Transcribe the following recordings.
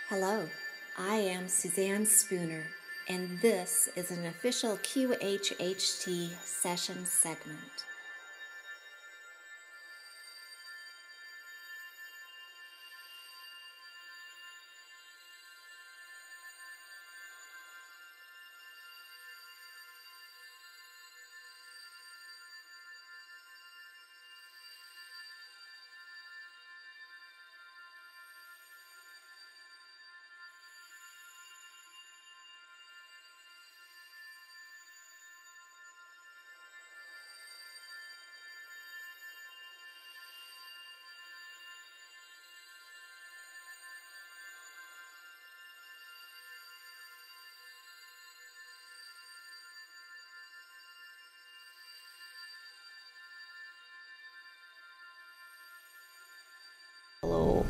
Hello, I am Suzanne Spooner, and this is an official QHHT session segment.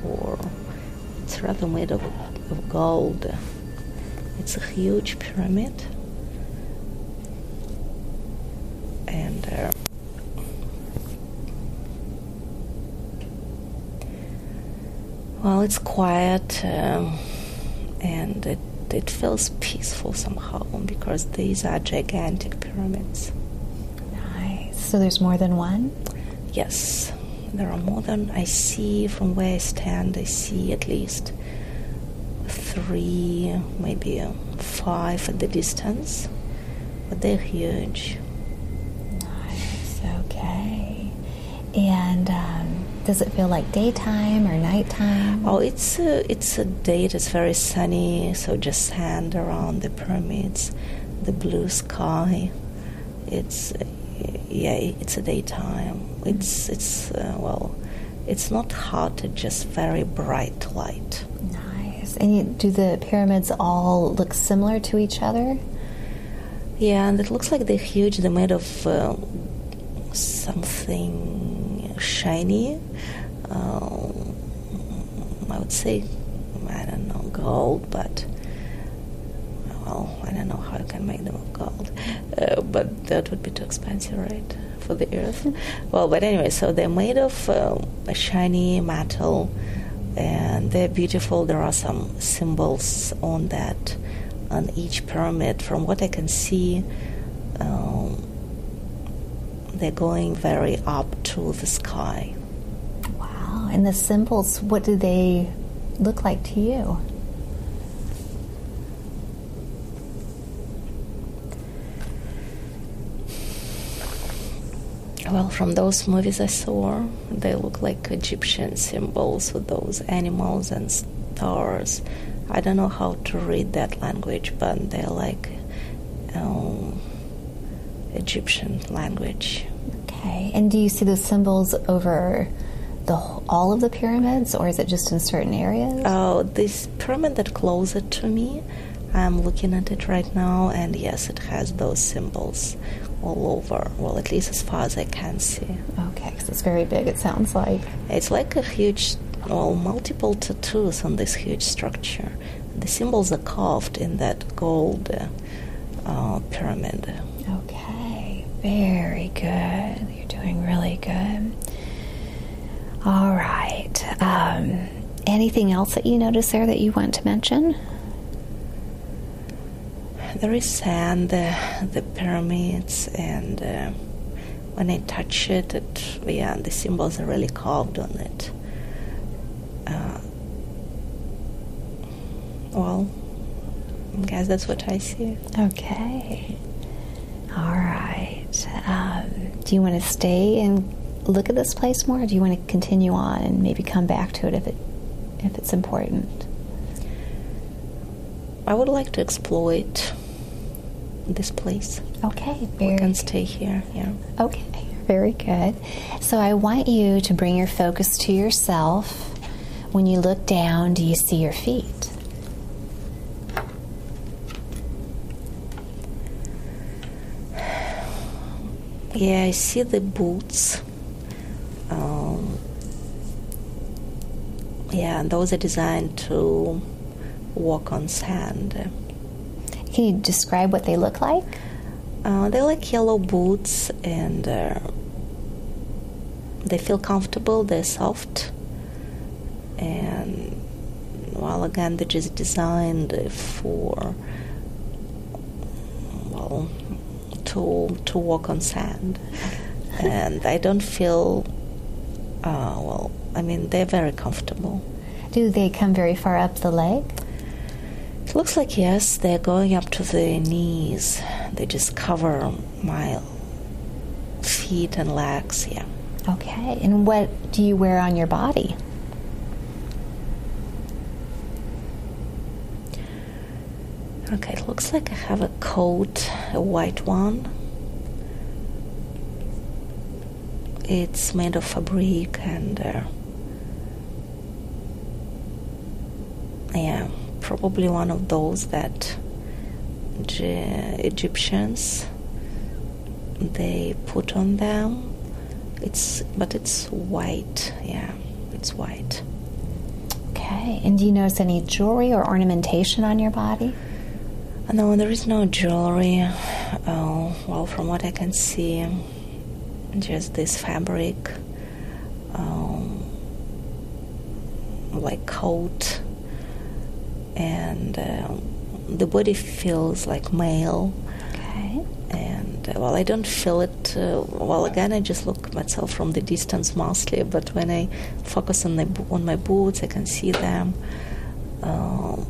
Or it's rather made of gold. It's a huge pyramid, and well, it's quiet, and it feels peaceful somehow because these are gigantic pyramids. Nice. So there's more than one? Yes. There are more than I see from where I stand. I see at least 3, maybe 5 at the distance, but they're huge. Nice. Okay. And does it feel like daytime or nighttime? Oh, it's a day. It's very sunny, so just sand around the pyramids, the blue sky. It's a daytime. It's not hot, it's just very bright light. Nice. And do the pyramids all look similar to each other? Yeah, and it looks like they're huge. They're made of something shiny. I would say, I don't know, gold, but well, I don't know how you can make them of gold. But that would be too expensive, right, for the earth? Well, but anyway, so they're made of a shiny metal, and they're beautiful. There are some symbols on each pyramid. From what I can see, they're going very up to the sky. Wow. And the symbols, what do they look like to you? Well, from those movies I saw, they look like Egyptian symbols with those animals and stars. I don't know how to read that language, but they're like Egyptian language. Okay. And do you see the symbols over all of the pyramids, or is it just in certain areas? Oh, this pyramid that's closer to me, I'm looking at it right now, and yes, it has those symbols all over. Well, at least as far as I can see. Okay, because it's very big, it sounds like. It's like a huge, multiple tattoos on this huge structure. The symbols are carved in that gold pyramid. Okay, very good. You're doing really good. All right. Anything else that you notice there that you want to mention? There is sand, the pyramids, and when I touch it, the symbols are really carved on it. Well, I guess that's what I see. Okay. All right. Do you want to stay and look at this place more, or do you want to continue on and maybe come back to it if it's important? I would like to exploit this place. Okay. We can stay here. Yeah. Okay. Very good. So I want you to bring your focus to yourself. When you look down, do you see your feet? Yeah, I see the boots. And those are designed to walk on sand. Can you describe what they look like? They're like yellow boots, and they feel comfortable, they're soft, and well, again, they're just designed for, well, to walk on sand. And I don't feel, well, I mean, they're very comfortable. Do they come very far up the leg? It looks like, yes, they're going up to the knees. They just cover my feet and legs, yeah. Okay, and what do you wear on your body? Okay, it looks like I have a coat, a white one. It's made of fabric and, yeah, probably one of those that Egyptians, they put on them. But it's white, yeah, it's white. Okay, and do you notice any jewelry or ornamentation on your body? No, there is no jewelry. Well, from what I can see, just this fabric, like coat, and the body feels like male. Okay. And well, I don't feel it. Well, again, I just look at myself from the distance mostly. But when I focus on my boots, I can see them.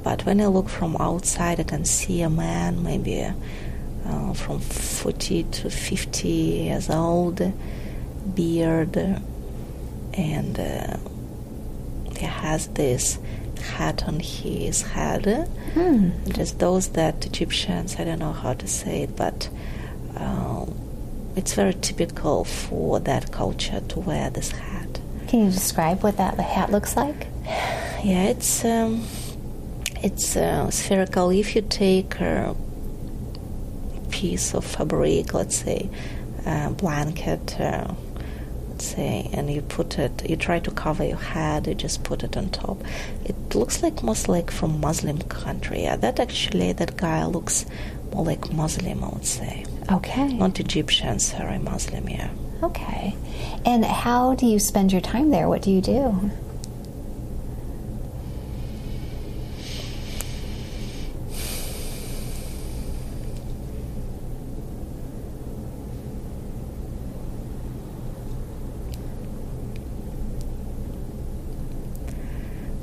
But when I look from outside, I can see a man, maybe from 40 to 50 years old, beard, and he has this hat on his head. Just those that Egyptians, I don't know how to say it, but it's very typical for that culture to wear this hat. Can you describe what that hat looks like? Yeah, it's spherical. If you take a piece of fabric, let's say a blanket, let's say, and you try to cover your head, you just put it on top. It looks like most like from Muslim country. Yeah, that guy looks more like Muslim, I would say. Okay. Not Egyptian, sorry, Muslim, yeah. Okay. And how do you spend your time there? What do you do?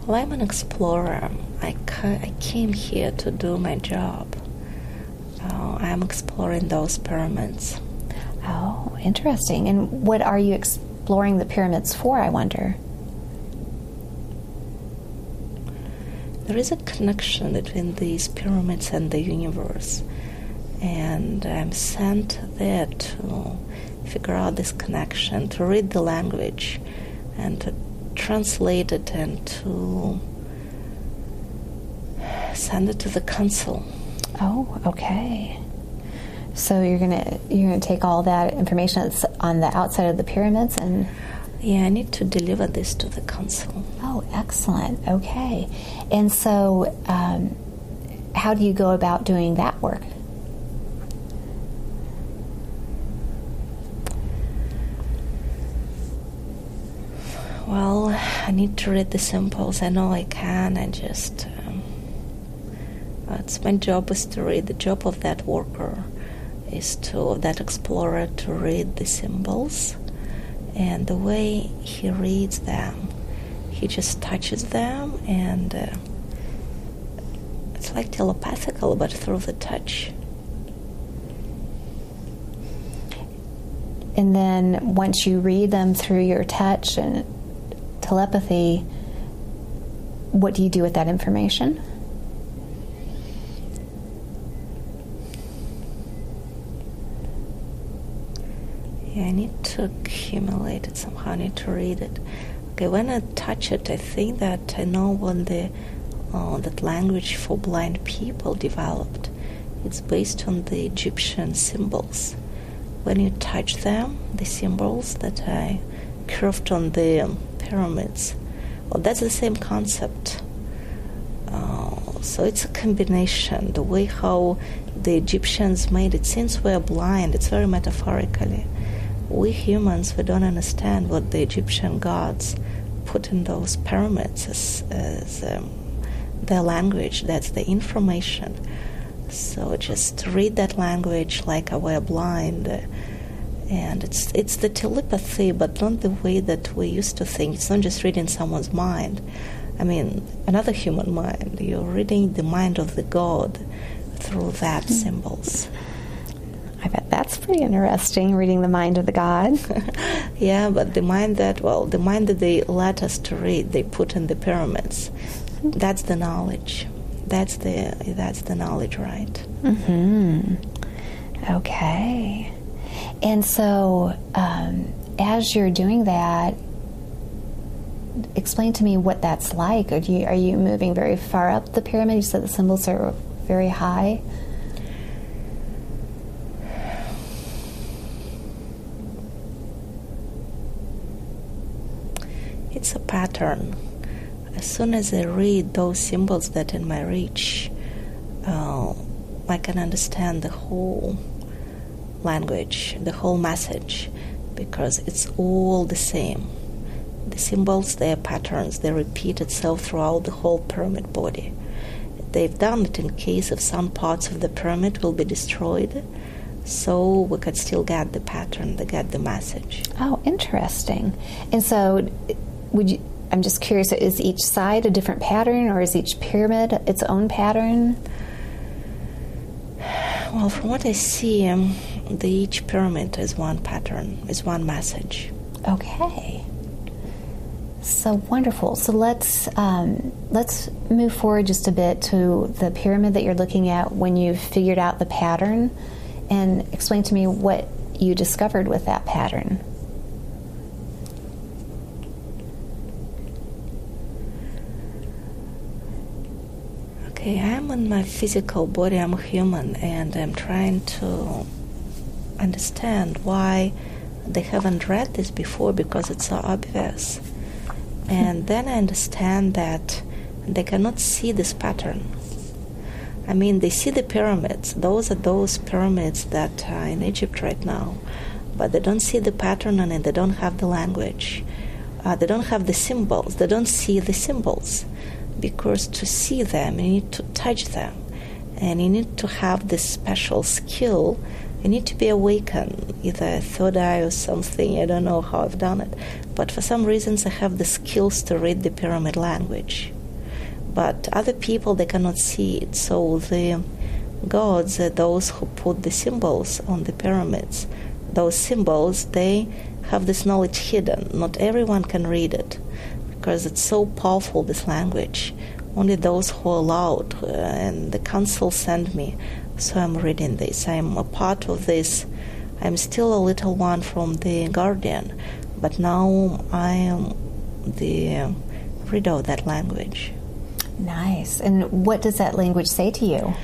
Well, I'm an explorer. I came here to do my job. I'm exploring those pyramids. Oh, interesting. And what are you exploring the pyramids for, I wonder? There is a connection between these pyramids and the universe. And I'm sent there to figure out this connection, to read the language, and to translate it and to send it to the council. Oh, okay. So you're gonna take all that information that's on the outside of the pyramids and... Yeah, I need to deliver this to the council. Oh, excellent. Okay. And so how do you go about doing that work? Well, I need to read the symbols. I know I can. I just... it's my job is to read. The job of that worker that explorer, to read the symbols. And the way he reads them, he just touches them, and it's like telepathical, but through the touch. And then once you read them through your touch and telepathy, what do you do with that information? Yeah, I need to accumulate it somehow. I need to read it. Okay, when I touch it, I think that I know when that language for blind people developed. It's based on the Egyptian symbols. When you touch them, the symbols that I curved on the pyramids, well, that's the same concept. So it's a combination. The way how the Egyptians made it, since we're blind, it's very metaphorically. We humans, we don't understand what the Egyptian gods put in those pyramids as the language, that's the information. So just read that language like we're blind. And it's the telepathy, but not the way that we used to think. It's not just reading someone's mind. I mean, another human mind. You're reading the mind of the God through that symbols. I bet that's pretty interesting, reading the mind of the God. Yeah, but the mind that they let us to read, they put in the pyramids. That's the knowledge. That's the knowledge, right? Mm-hmm. Okay. And so, as you're doing that, explain to me what that's like. Are you moving very far up the pyramid? You said the symbols are very high. It's a pattern. As soon as I read those symbols that in my reach, I can understand the whole language, the whole message, because it's all the same. The symbols, they are patterns, they repeat itself throughout the whole pyramid body. They've done it in case of some parts of the pyramid will be destroyed, so we could still get the pattern, get the message. Oh, interesting. And so I'm just curious, is each side a different pattern, or is each pyramid its own pattern? Well, from what I see, each pyramid is one pattern, is one message. Okay. So wonderful. So let's move forward just a bit to the pyramid that you're looking at when you've figured out the pattern, and explain to me what you discovered with that pattern. Okay, I'm in my physical body, I'm a human, and I'm trying to understand why they haven't read this before, because it's so obvious. And then I understand that they cannot see this pattern. I mean, they see the pyramids. Those are those pyramids that are in Egypt right now. But they don't see the pattern, and they don't have the language. They don't have the symbols. They don't see the symbols. Because to see them, you need to touch them. And you need to have this special skill. You need to be awakened, either a third eye or something. I don't know how I've done it. But for some reasons I have the skills to read the pyramid language. But other people, they cannot see it. So the gods are those who put the symbols on the pyramids. Those symbols, they have this knowledge hidden. Not everyone can read it, because it's so powerful, this language. Only those who are allowed, and the council sent me, so I'm reading this. I'm a part of this. I'm still a little one from the Guardian, but now I am the reader of that language. Nice. And what does that language say to you?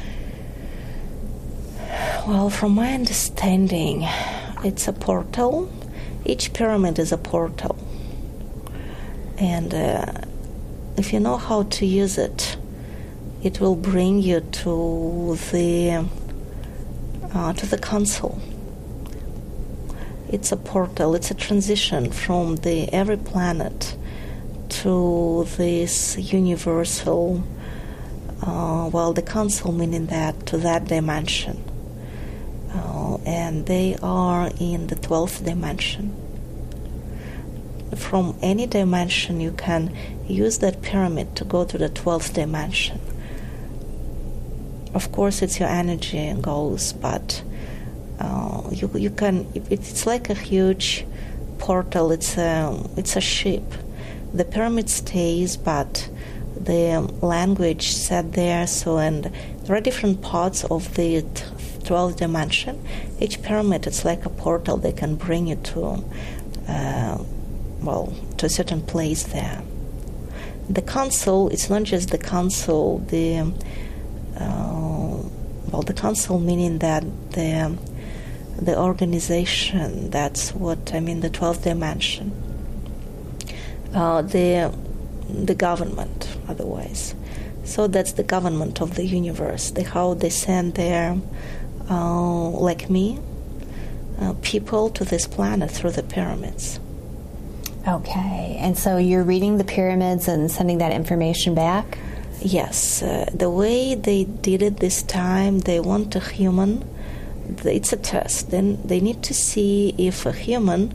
Well, from my understanding, it's a portal. Each pyramid is a portal. And if you know how to use it, it will bring you to the council. It's a portal. It's a transition from every planet to this universal. The council meaning that to that dimension, and they are in the 12th dimension. From any dimension, you can use that pyramid to go to the 12th dimension. Of course, it's your energy goes, but you can. It's like a huge portal. It's a ship. The pyramid stays, but the language set there. So, and there are different parts of the 12th dimension. Each pyramid, it's like a portal. They can bring you to a certain place there. The council, it's not just the council, the council meaning that the organization, that's what I mean, the 12th dimension. The government, otherwise. So that's the government of the universe. How they send their, like me, people to this planet through the pyramids. Okay, and so you're reading the pyramids and sending that information back? Yes, the way they did it this time, they want a human. It's a test. Then they need to see if a human,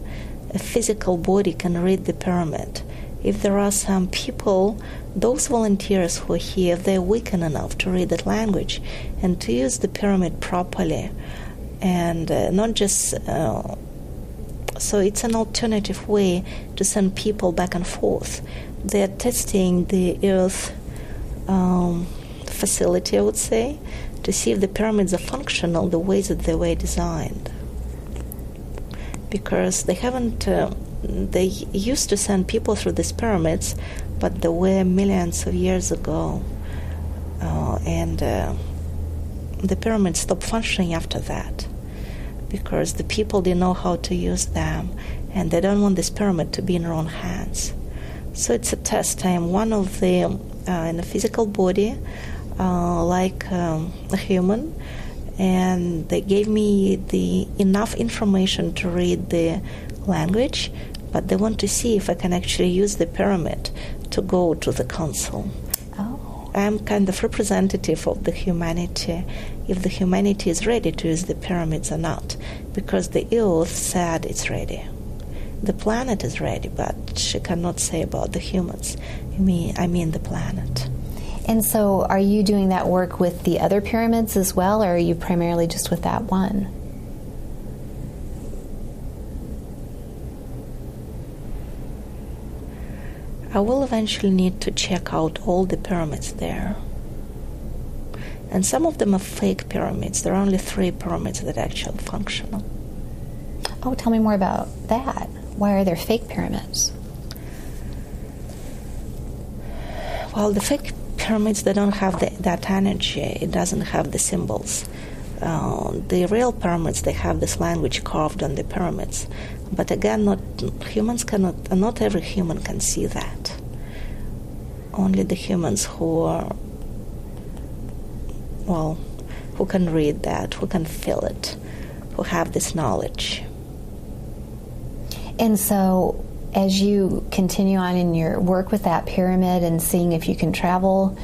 a physical body, can read the pyramid. If there are some people, those volunteers who are here, if they're awakened enough to read that language and to use the pyramid properly, and not just... so it's an alternative way to send people back and forth. They're testing the Earth facility, I would say, to see if the pyramids are functional the way that they were designed. Because they haven't... they used to send people through these pyramids, but they were millions of years ago. And the pyramids stopped functioning after that, because the people didn't know how to use them, and they don't want this pyramid to be in their own hands. So it's a test. I am one of the, in a physical body, like a human, and they gave me the enough information to read the language, but they want to see if I can actually use the pyramid to go to the council. Oh. I'm kind of representative of the humanity, if the humanity is ready to use the pyramids or not, because the Earth said it's ready. The planet is ready, but she cannot say about the humans. I mean the planet. And so are you doing that work with the other pyramids as well, or are you primarily just with that one? I will eventually need to check out all the pyramids there. And some of them are fake pyramids. There are only 3 pyramids that are actually functional. Oh, tell me more about that. Why are there fake pyramids? Well, the fake pyramids, they don't have that energy. It doesn't have the symbols. The real pyramids, they have this language carved on the pyramids. But again, not every human can see that. Only the humans who are, well, who can read that, who can feel it, who have this knowledge. And so, as you continue on in your work with that pyramid and seeing if you can travel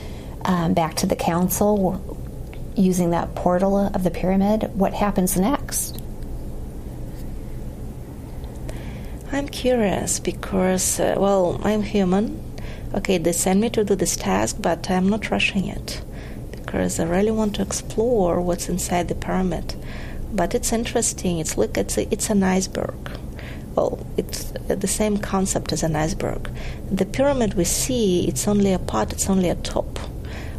back to the council using that portal of the pyramid, what happens next? I'm curious because, I'm human. Okay, they send me to do this task, but I'm not rushing it because I really want to explore what's inside the pyramid. But it's interesting. It's an iceberg. Well, it's the same concept as an iceberg. The pyramid we see, it's only a part, it's only a top.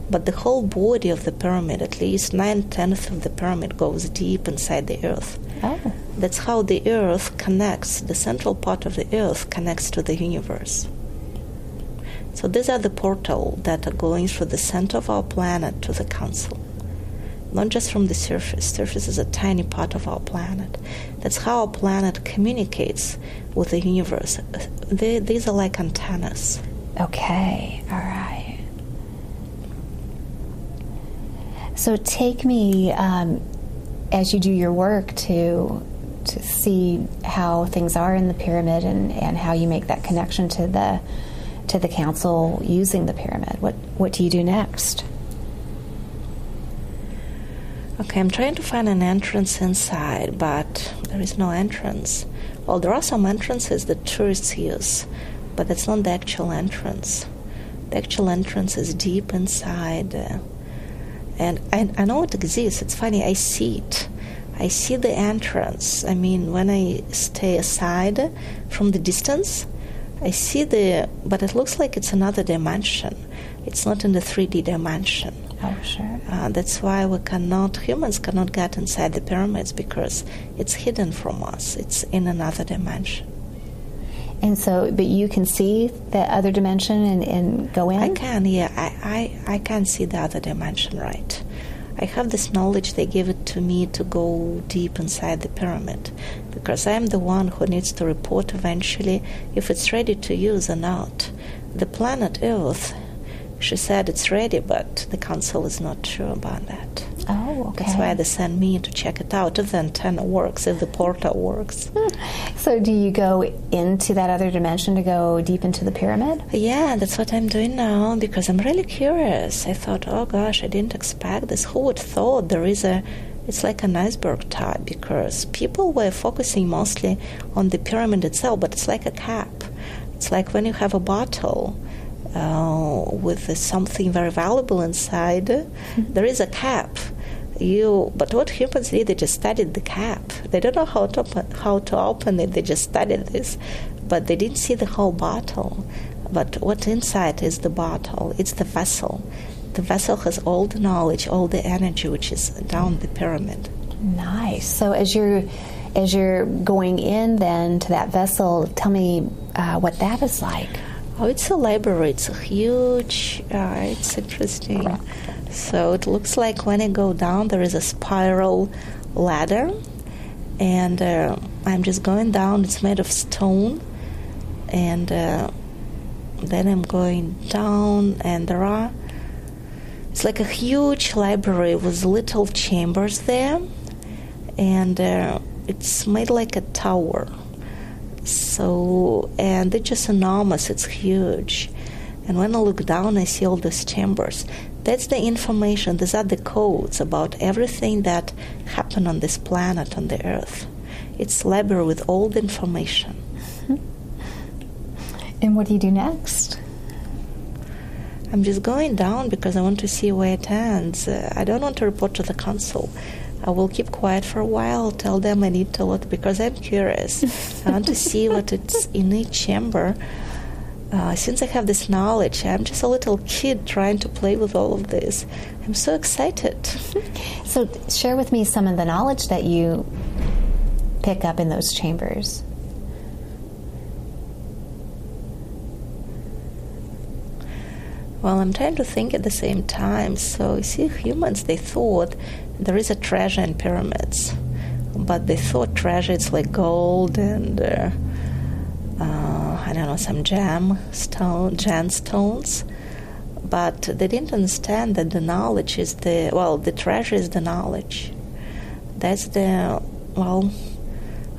But the whole body of the pyramid, at least 9/10 of the pyramid, goes deep inside the earth. Oh. That's how the earth connects, the central part of the earth connects to the universe. So these are the portals that are going through the center of our planet to the council. Not just from the surface. Surface is a tiny part of our planet. That's how our planet communicates with the universe. These are like antennas. Okay, all right. So take me, as you do your work, to see how things are in the pyramid and how you make that connection to the council using the pyramid. What do you do next? Okay, I'm trying to find an entrance inside, but there is no entrance. Well, there are some entrances that tourists use, but that's not the actual entrance. The actual entrance is deep inside. And I know it exists. It's funny, I see it. I see the entrance. I mean, when I stay aside from the distance, I see but it looks like it's another dimension. It's not in the 3D dimension. Oh, sure. That's why humans cannot get inside the pyramids, because it's hidden from us. It's in another dimension. And so, but you can see that other dimension and go in? I can, yeah. I can see the other dimension, right. I have this knowledge. They give it to me to go deep inside the pyramid, because I am the one who needs to report eventually if it's ready to use or not. The planet Earth, she said it's ready, but the council is not sure about that. Oh, Okay. That's why they sent me to check it out if the antenna works, if the portal works. So do you go into that other dimension to go deep into the pyramid? Yeah, that's what I'm doing now because I'm really curious. I thought, oh gosh, I didn't expect this. Who would thought there is it's like an iceberg type, because people were focusing mostly on the pyramid itself, but it's like a cap. It's like when you have a bottle with something very valuable inside, there is a cap. But what humans did, they just studied the cap. They don't know how to open it. They just studied this, but they didn't see the whole bottle. But what inside is the bottle? It's the vessel. The vessel has all the knowledge, all the energy, which is down the pyramid. Nice. So as you're going in then to that vessel, tell me what that is like. Oh, it's a library. It's a huge. It's interesting. So it looks like when you go down, there is a spiral ladder, and I'm just going down. It's made of stone, and then I'm going down, and it's like a huge library with little chambers there, and it's made like a tower. So, and they're just enormous. It's huge. And when I look down, I see all these chambers. That's the information. These are the codes about everything that happened on this planet, on the Earth. It's a library with all the information. And what do you do next? I'm just going down because I want to see where it ends. I don't want to report to the council. I will keep quiet for a while, tell them I need to look because I'm curious. I want to see what it's in each chamber. Since I have this knowledge, I'm just a little kid trying to play with all of this. I'm so excited. So share with me some of the knowledge that you pick up in those chambers. Well, I'm trying to think at the same time. So you see, humans, they thought there is a treasure in pyramids. But they thought treasure, it's like gold and I don't know, some gemstones. But they didn't understand that the knowledge is the treasure is the knowledge. That's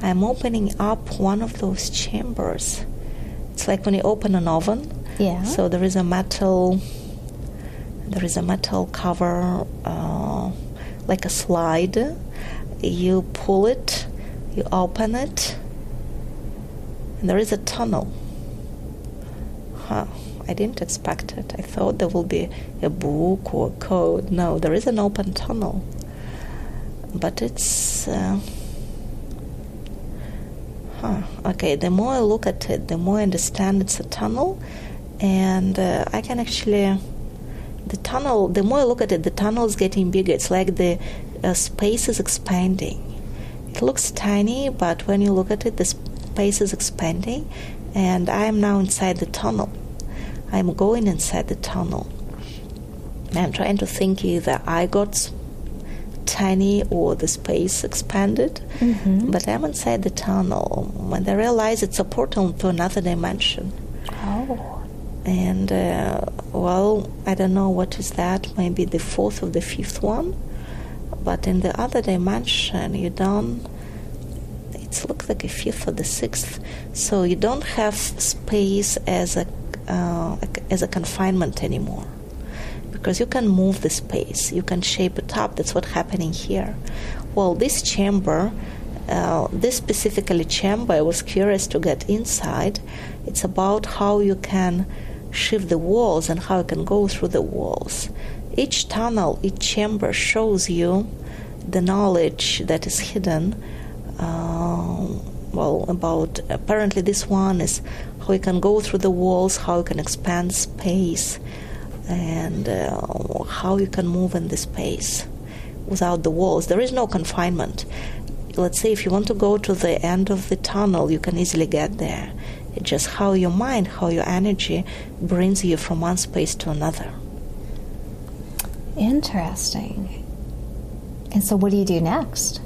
I'm opening up one of those chambers. It's like when you open an oven. Yeah. So there is a metal cover, like a slide. You pull it, you open it, and there is a tunnel. I didn't expect it. I thought there will be a book or a code. No, there is an open tunnel. But it's... Okay, the more I look at it, the more I understand it's a tunnel. And I can actually... The tunnel, the more I look at it, the tunnel is getting bigger. It's like the space is expanding. It looks tiny, but when you look at it, the space is expanding. And I am now inside the tunnel. I'm going inside the tunnel. I'm trying to think either I got tiny or the space expanded. Mm-hmm. But I'm inside the tunnel. When I realize it's a portal to another dimension. Oh. And, I don't know what is that. Maybe the fourth or the fifth one. But in the other dimension, it looks like a fifth or the sixth. So you don't have space as a confinement anymore, because you can move the space, you can shape it up. That's what's happening here. Well, this chamber, this specifically chamber, I was curious to get inside. It's about how you can shift the walls and how you can go through the walls. Each tunnel, each chamber shows you the knowledge that is hidden. Apparently this one is how you can go through the walls, how you can expand space, and how you can move in the space without the walls. There is no confinement. Let's say if you want to go to the end of the tunnel, you can easily get there. It's just how your mind, how your energy brings you from one space to another. Interesting. And so what do you do next?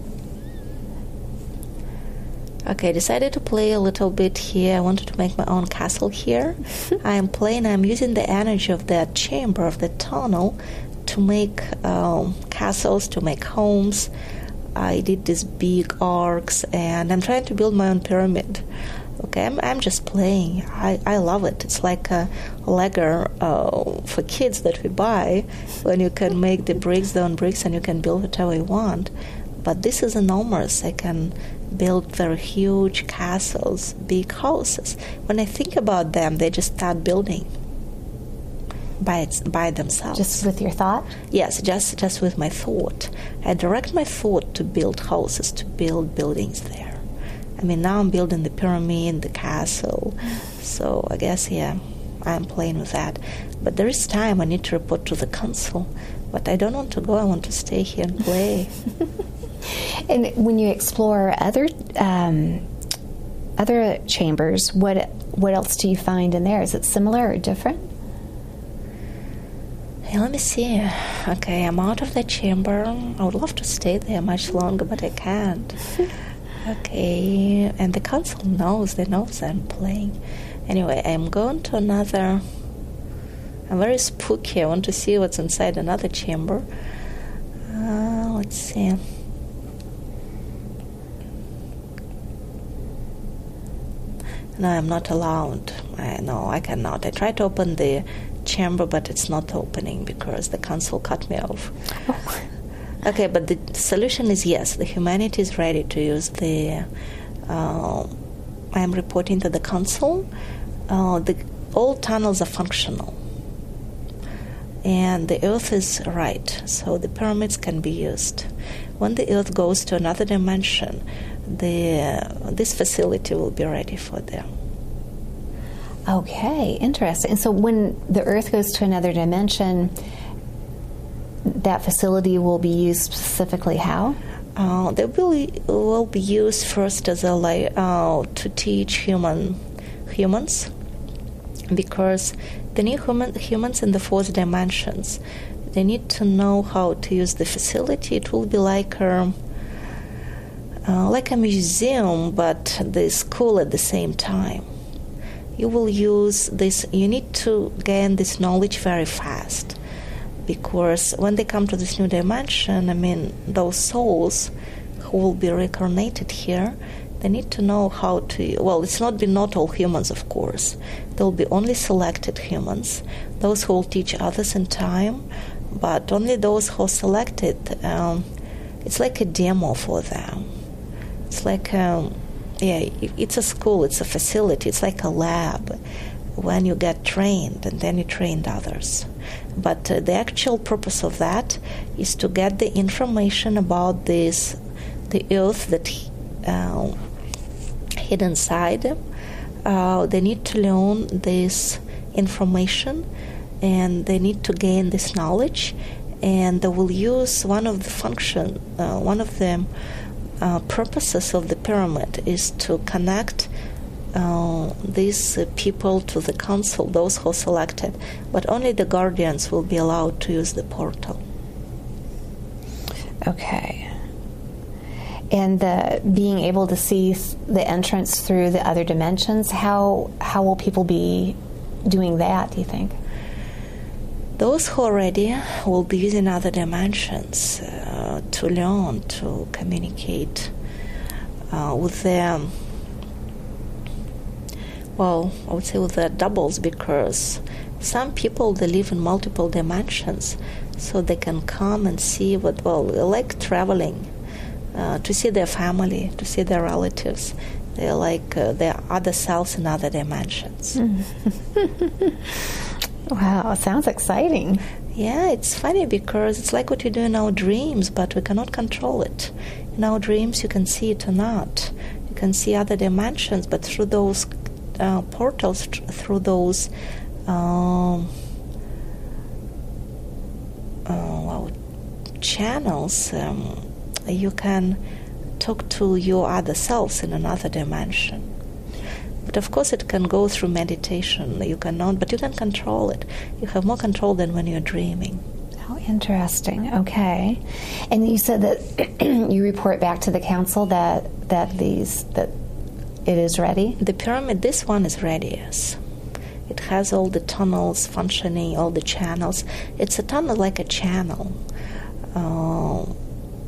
Okay, I decided to play a little bit here. I wanted to make my own castle here. I'm using the energy of that chamber, of the tunnel, to make castles, to make homes. I did these big arcs, and I'm trying to build my own pyramid. Okay, I'm just playing. I love it. It's like a Lego for kids that we buy, when you can make the bricks, the own bricks, and you can build whatever you want. But this is enormous. I can build very huge castles, big houses. When I think about them, they just start building by themselves. Just with your thought? Yes, just with my thought. I direct my thought to build houses, to build buildings there. I mean, now I'm building the pyramid, the castle. So I guess, yeah, I'm playing with that. But there is time. I need to report to the council. But I don't want to go. I want to stay here and play. And when you explore other chambers, what else do you find in there? Is it similar or different? Hey, let me see. Okay, I'm out of the chamber. I would love to stay there much longer, but I can't. Okay, and the council knows. They know I'm playing. Anyway, I'm going to another. I'm very spooky. I want to see what's inside another chamber. Let's see. No, I'm not allowed. No, I cannot. I tried to open the chamber, but it's not opening because the council cut me off. Oh. Okay, but the solution is yes. The humanity is ready to use the. I am reporting to the council. All tunnels are functional, and the Earth is right, so the pyramids can be used. When the Earth goes to another dimension, this facility will be ready for them. Okay, interesting. And so when the Earth goes to another dimension, that facility will be used specifically how? They will be used first as to teach humans, because the new humans in the fourth dimensions, they need to know how to use the facility. It will be like a museum, but the school at the same time. You will use this. You need to gain this knowledge very fast, because when they come to this new dimension, I mean, those souls who will be reincarnated here, they need to know how to. Well, it's not all humans, of course. There will be only selected humans, those who will teach others in time, but only those who are selected. It's like a demo for them. It's like. It's a school, it's a facility, it's like a lab when you get trained and then you train others. But the actual purpose of that is to get the information about the Earth that hid inside. They need to learn this information, and they need to gain this knowledge, and they will use one of the purposes of the pyramid is to connect these people to the council, those who are selected, but only the guardians will be allowed to use the portal. Okay. And being able to see the entrance through the other dimensions, how will people be doing that, do you think? Those who are ready will be using other dimensions to learn, to communicate with them. Well, I would say with their doubles, because some people, they live in multiple dimensions, so they can come and see they like traveling, to see their family, to see their relatives. They're like their other selves in other dimensions. Wow, sounds exciting. Yeah, it's funny because it's like what you do in our dreams, but we cannot control it. In our dreams, you can see it or not. You can see other dimensions, but through those portals, through those channels, you can talk to your other selves in another dimension. But of course it can go through meditation. You cannot, but you can control it. You have more control than when you're dreaming. How interesting. Okay. And you said that you report back to the council that it is ready? The pyramid, this one is ready, yes. It has all the tunnels functioning, all the channels. It's a tunnel like a channel.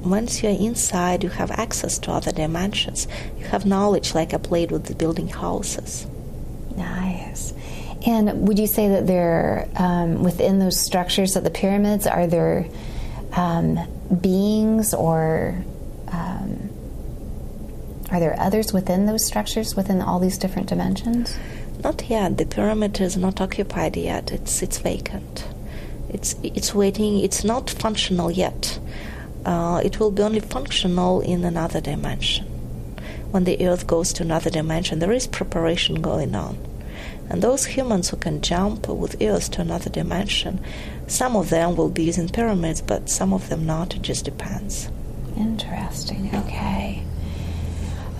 Once you're inside, you have access to other dimensions. You have knowledge, like I played with the building houses. Nice. And would you say that there, within those structures of the pyramids, are there beings or are there others within those structures, within all these different dimensions? Not yet. The pyramid is not occupied yet. It's vacant. It's waiting. It's not functional yet. It will be only functional in another dimension. When the Earth goes to another dimension, there is preparation going on. And those humans who can jump with Earth to another dimension, some of them will be using pyramids, but some of them not. It just depends. Interesting.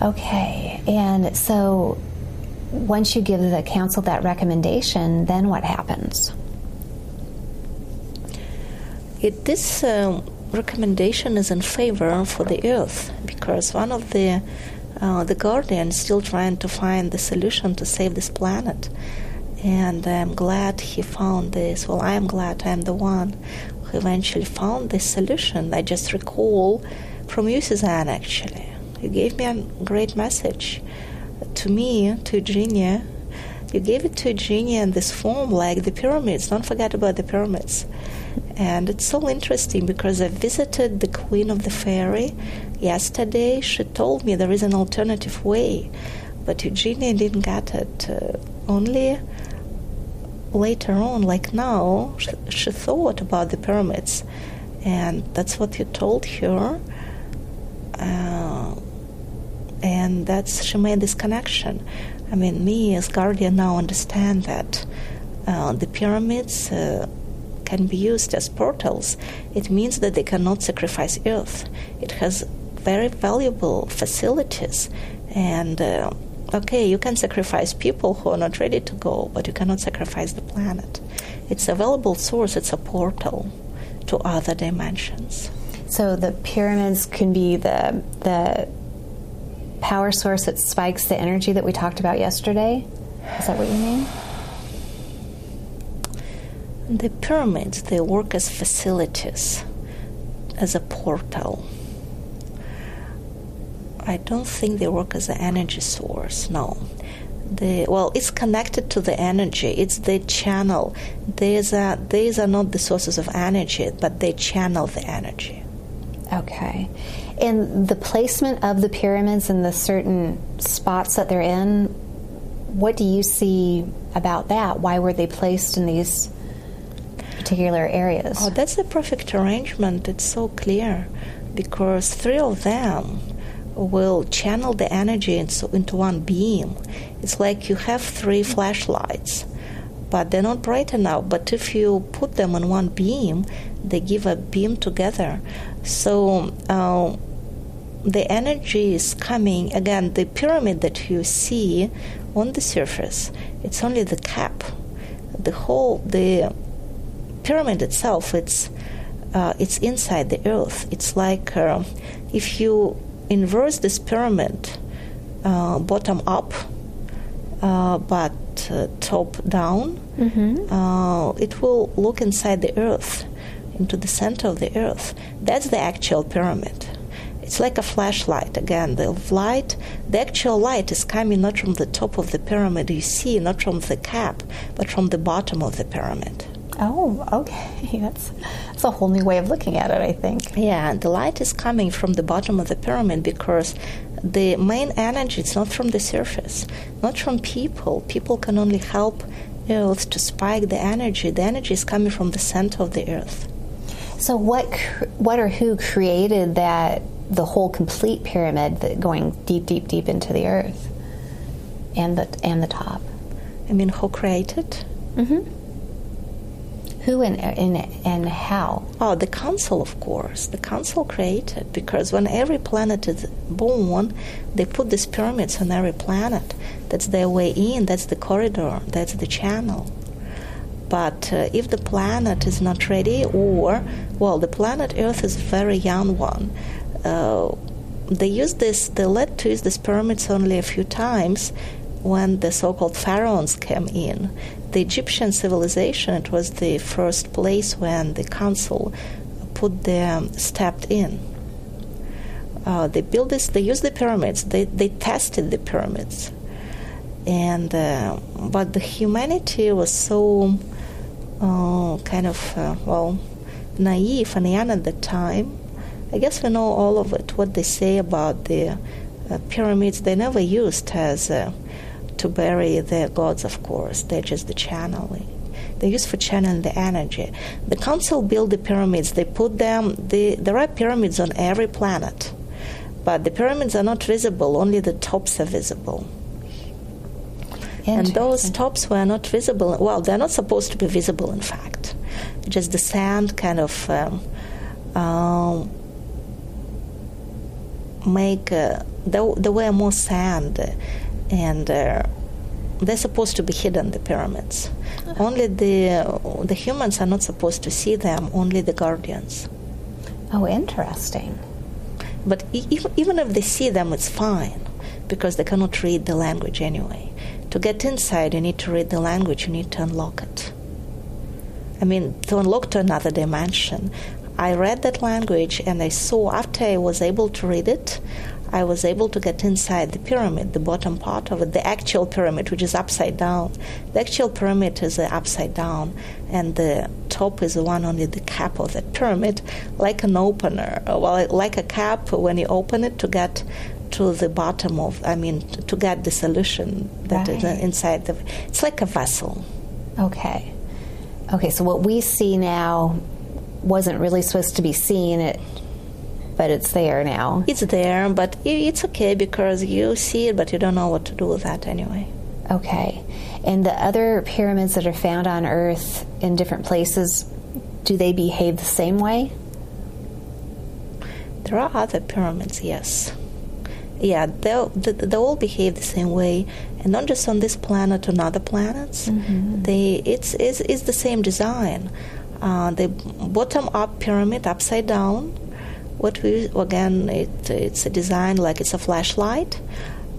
Okay. And so once you give the council that recommendation, then what happens? This recommendation is in favor for the Earth, because one of the guardians still trying to find the solution to save this planet. And I'm glad he found this. Well, I am glad I'm the one who eventually found this solution. I just recall from you, Suzanne, actually. You gave me a great message to me, to Eugenia. You gave it to Eugenia in this form, like the pyramids. Don't forget about the pyramids. And it's so interesting because I visited the Queen of the Fairy yesterday. She told me there is an alternative way, but Eugenia didn't get it. Only later on, like now, she thought about the pyramids, and that's what you told her. And she made this connection. I mean, me as guardian now understand that the pyramids can be used as portals. It means that they cannot sacrifice Earth. It has very valuable facilities. And, you can sacrifice people who are not ready to go, but you cannot sacrifice the planet. It's a valuable source. It's a portal to other dimensions. So the pyramids can be the power source that spikes the energy that we talked about yesterday? Is that what you mean? The pyramids, they work as facilities, as a portal. I don't think they work as an energy source, no. It's connected to the energy. It's the channel. These are not the sources of energy, but they channel the energy. Okay. And the placement of the pyramids and the certain spots that they're in, what do you see about that? Why were they placed in these particular areas? Oh, that's the perfect arrangement. It's so clear because 3 of them will channel the energy into one beam. It's like you have 3 flashlights, but they're not bright enough. But if you put them on one beam, they give a beam together. So the energy is coming, again, the pyramid that you see on the surface, it's only the cap. The pyramid itself, it's inside the Earth. It's like if you inverse this pyramid bottom up, but top down, it will look inside the Earth, into the center of the Earth. That's the actual pyramid. It's like a flashlight. Again, the actual light is coming not from the top of the pyramid you see, not from the cap, but from the bottom of the pyramid. Oh, okay. That's a whole new way of looking at it, I think. Yeah, the light is coming from the bottom of the pyramid because the main energy is not from the surface, not from people. People can only help Earth to spike the energy. The energy is coming from the center of the Earth. So what or who created the whole complete pyramid going deep, deep, deep into the Earth and the top? I mean, who created? Mm-hmm. Who and how? Oh, the council, of course. The council created, because when every planet is born, they put these pyramids on every planet. That's their way in, that's the corridor, that's the channel. But if the planet is not ready, the planet Earth is a very young one, they let to use these pyramids only a few times when the so-called pharaohs came in. the Egyptian civilization, it was the first place when the council stepped in. They built this. They used the pyramids. They tested the pyramids, and but the humanity was so naive and young at the time. I guess we know all of it. What they say about the pyramids, they never used as to bury their gods. Of course, they're just the channeling. They used for channeling the energy. The council built the pyramids. They put them. There are pyramids on every planet. But the pyramids are not visible, only the tops are visible. And those tops were not visible. Well, they're not supposed to be visible, in fact. Just the sand kind of there were more sand, and they're supposed to be hidden, the pyramids. Only the humans are not supposed to see them, only the guardians. Oh, interesting. But even if they see them, it's fine, because they cannot read the language anyway. To get inside, you need to read the language, you need to unlock it. I mean, to unlock to another dimension. I read that language, and I saw, after I was able to read it, I was able to get inside the pyramid, the bottom part of it, the actual pyramid, which is upside down. The actual pyramid is upside down, and the top is the one, only the cap of that pyramid, like an opener, like a cap when you open it to get to the bottom of, to get the solution that is inside it's like a vessel. Okay, so what we see now wasn't really supposed to be seen, but it's there now. It's there, but it's okay, because you see it, but you don't know what to do with that anyway. Okay. And the other pyramids that are found on Earth in different places, do they behave the same way? There are other pyramids, yes. Yeah, they all behave the same way, and not just on this planet, on other planets. Mm-hmm. It's the same design. The bottom-up pyramid, upside down. It's a design like it's a flashlight.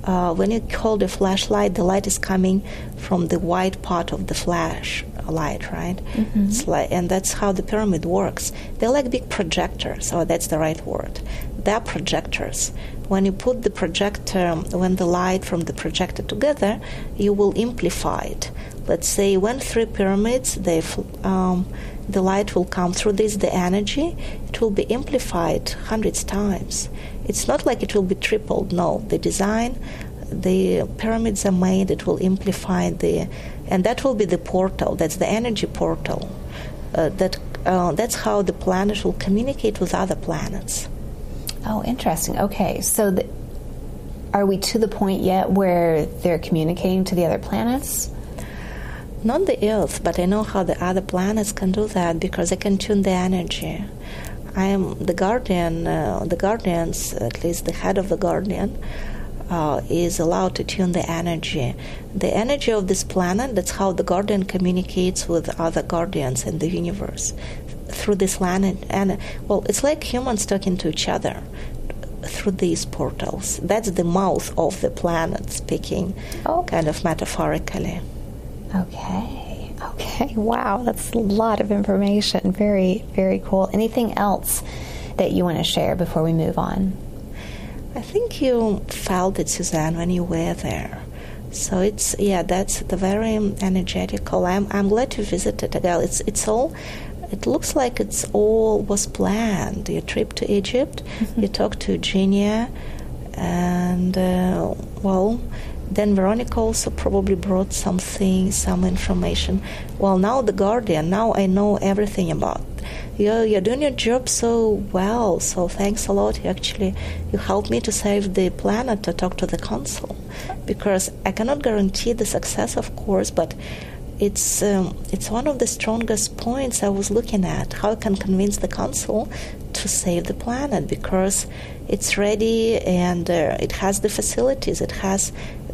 When you hold a flashlight, the light is coming from the white part of the flashlight, right? Mm-hmm. And that's how the pyramid works. They're like big projectors. Oh, that's the right word. They're projectors. When you put the projector, when the light from the projector together, you will amplify it. Let's say when 3 pyramids, the light will come through the energy, it will be amplified hundreds times. It's not like it will be tripled, no. The design, the pyramids are made, it will amplify and that will be the portal, that's the energy portal. That's how the planet will communicate with other planets. Oh, interesting. Okay, so are we to the point yet where they're communicating to the other planets? Not the Earth, but I know how the other planets can do that, because they can tune the energy. I am the guardian. The guardians, at least the head of the guardian, is allowed to tune the energy. The energy of this planet, that's how the guardian communicates with other guardians in the universe. Through this land, it's like humans talking to each other through these portals. That's the mouth of the planet speaking, kind of metaphorically. Okay. Wow, that's a lot of information. Very, very cool. Anything else that you want to share before we move on? I think you felt it, Suzanne, when you were there. So that's the very energetical. I'm glad you visited again. It looks like it's all was planned. Your trip to Egypt, you talked to Eugenia, and then Veronica also probably brought some information. Well, now the guardian, now I know everything about. You're doing your job so well, so thanks a lot. You helped me to save the planet, to talk to the council, because I cannot guarantee the success, of course, but it's one of the strongest points I was looking at, how I can convince the council to save the planet, because it's ready and it has the facilities,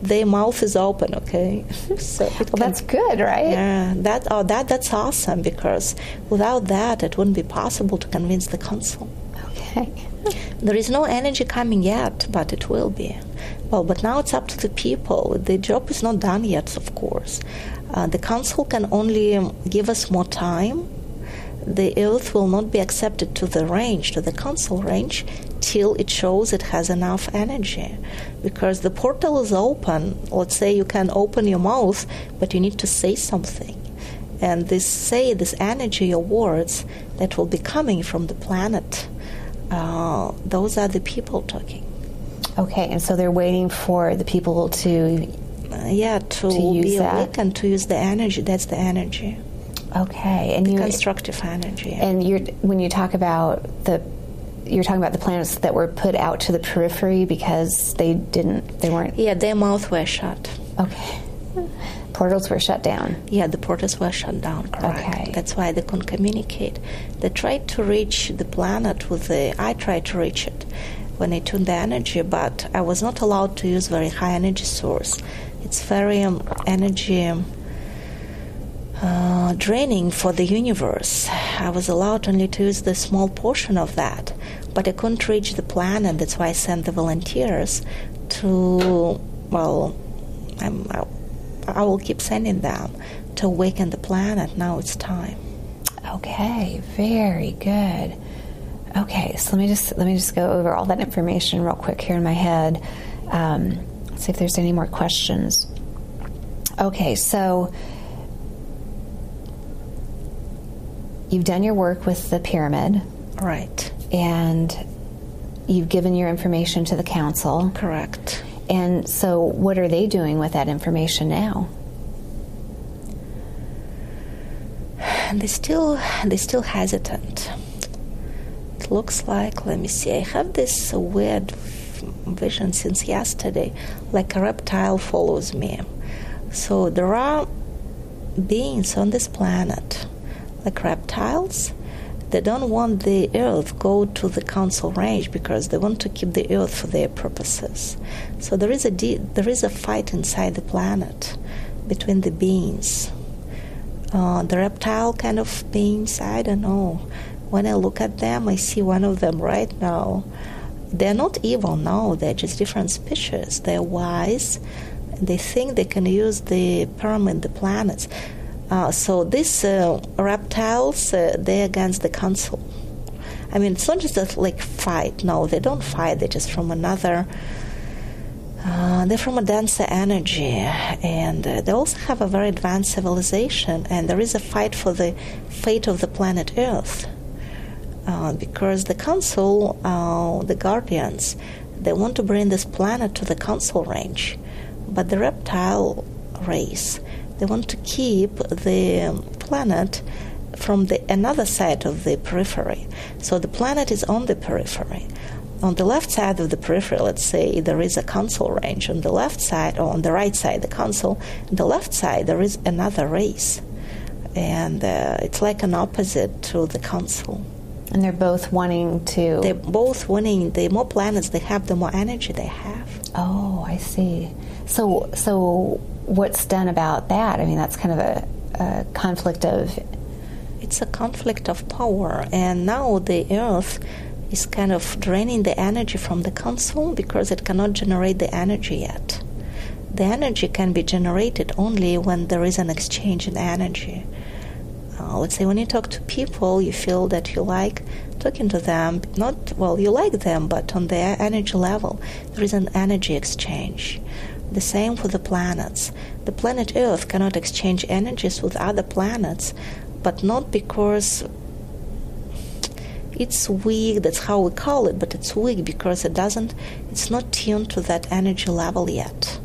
their mouth is open, okay? So that's good, right? Yeah, that's awesome, because without that, it wouldn't be possible to convince the council. Okay. There is no energy coming yet, but it will be. Well, but now it's up to the people. The job is not done yet, of course. The council can only give us more time. The Earth will not be accepted to the range, to the council range, till it shows it has enough energy. Because the portal is open. Let's say you can open your mouth, but you need to say something. And this energy, your words, that will be coming from the planet, those are the people talking. Okay, and so they're waiting for the people to be awakened, to use the energy. That's the energy. Okay, and the constructive energy. And when you talk about you're talking about the planets that were put out to the periphery because they weren't. Yeah, their mouths were shut. Okay, portals were shut down. Yeah, the portals were shut down. Correct. Okay. That's why they couldn't communicate. They tried to reach the planet I tried to reach it when I tuned the energy, but I was not allowed to use very high energy source. It's very energy draining for the universe. I was allowed only to use the small portion of that, but I couldn't reach the planet. That's why I sent the volunteers to, I will keep sending them to awaken the planet. Now it's time. Okay, very good. Okay, so let me just go over all that information real quick here in my head. See if there's any more questions. Okay, so you've done your work with the pyramid. Right. And you've given your information to the council. Correct. And so what are they doing with that information now? They're still hesitant. It looks like, let me see, I have this weird vision since yesterday, like a reptile follows me. So there are beings on this planet, like reptiles. They don't want the Earth go to the council range because they want to keep the Earth for their purposes. So there is a fight inside the planet between the beings. The reptile kind of beings, I don't know. When I look at them, I see one of them right now. They're not evil, no. They're just different species. They're wise. They think they can use the pyramid, the planets. So these reptiles, they're against the council. I mean, it's not just a fight. No, they don't fight. They're just from another. They're from a denser energy, and they also have a very advanced civilization. And there is a fight for the fate of the planet Earth, because the council, the guardians, they want to bring this planet to the council range, but the reptile race, they want to keep the planet from the another side of the periphery. So the planet is on the periphery. On the left side of the periphery, let's say, there is a council range. On the left side, or on the right side, the council. On the left side, there is another race. And it's like an opposite to the council. And they're both wanting to... They're both wanting, the more planets they have, the more energy they have. Oh, I see. So what's done about that? I mean, that's kind of a conflict of... It's a conflict of power. And now the Earth is kind of draining the energy from the council because it cannot generate the energy yet. The energy can be generated only when there is an exchange in energy. Let's say when you talk to people, you feel that you like talking to them. You like them, but on their energy level, there is an energy exchange. The same for the planets. The planet Earth cannot exchange energies with other planets, but not because it's weak, that's how we call it, but it's weak because it's not tuned to that energy level yet.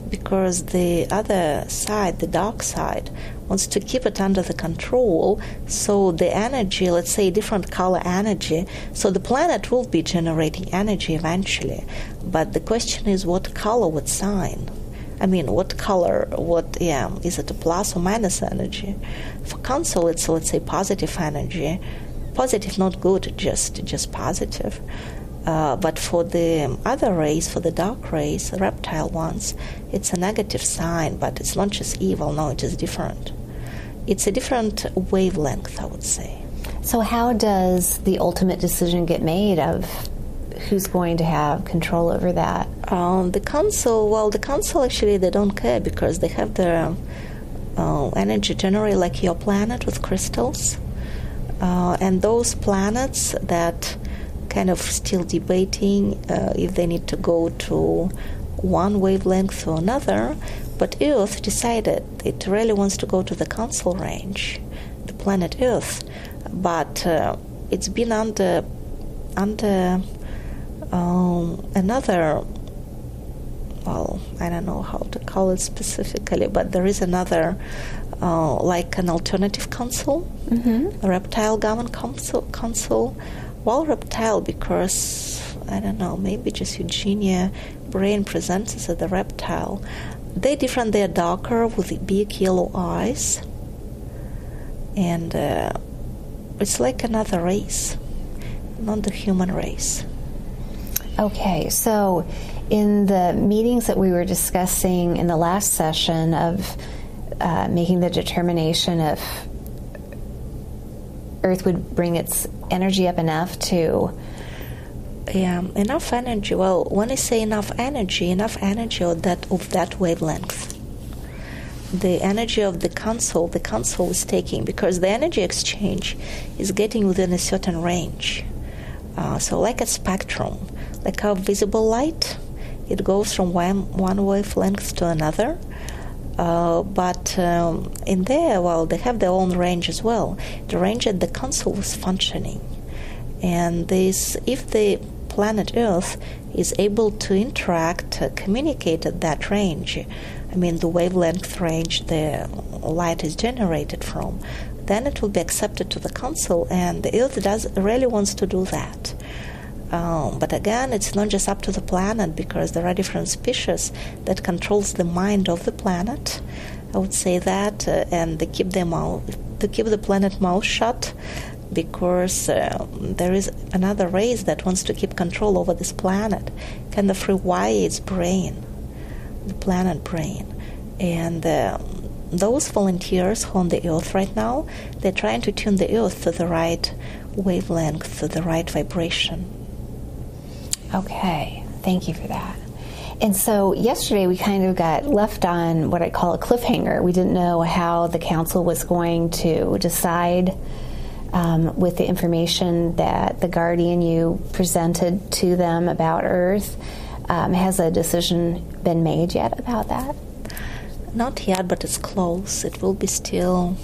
Because the other side, the dark side, wants to keep it under the control, so the energy, let's say different color energy, so the planet will be generating energy eventually. But the question is what color, what sign? I mean, what color, is it a plus or minus energy? For council, it's, let's say, positive energy. Positive, not good, just positive. But for the other race, for the dark race, the reptile ones, it's a negative sign, but it's not just evil, no, it is different. It's a different wavelength, I would say. So how does the ultimate decision get made of who's going to have control over that? The council actually, they don't care because they have their energy generally like your planet with crystals. And those planets that kind of still debating if they need to go to one wavelength or another, but Earth decided it really wants to go to the council range, the planet Earth, but it's been under another, well, I don't know how to call it specifically, but there is another like an alternative council, a reptile government council. Well, reptile because, I don't know, maybe just Eugenia brain presents us as the reptile. They're different, they're darker with big yellow eyes. And it's like another race, not the human race. Okay, so in the meetings that we were discussing in the last session of making the determination if Earth would bring its energy up enough to... Yeah, enough energy. Well, when I say enough energy of that wavelength. The energy of the council is taking, because the energy exchange is getting within a certain range. So like a spectrum, like our visible light, it goes from one wavelength to another. But in there, well, they have their own range as well. The range that the council is functioning. And if the planet Earth is able to interact, communicate at that range, I mean the wavelength range the light is generated from, then it will be accepted to the council, and the Earth really wants to do that. But again, it's not just up to the planet, because there are different species that controls the mind of the planet. I would say that, and they keep the planet mouth shut, because there is another race that wants to keep control over this planet, kind of rewire its brain, the planet brain. And those volunteers who are on the Earth right now, they're trying to tune the Earth to the right wavelength, to the right vibration. Okay, thank you for that. And so yesterday we kind of got left on what I call a cliffhanger. We didn't know how the council was going to decide with the information that the guardian you presented to them about Earth. Has a decision been made yet about that? Not yet, but it's close. It will be still...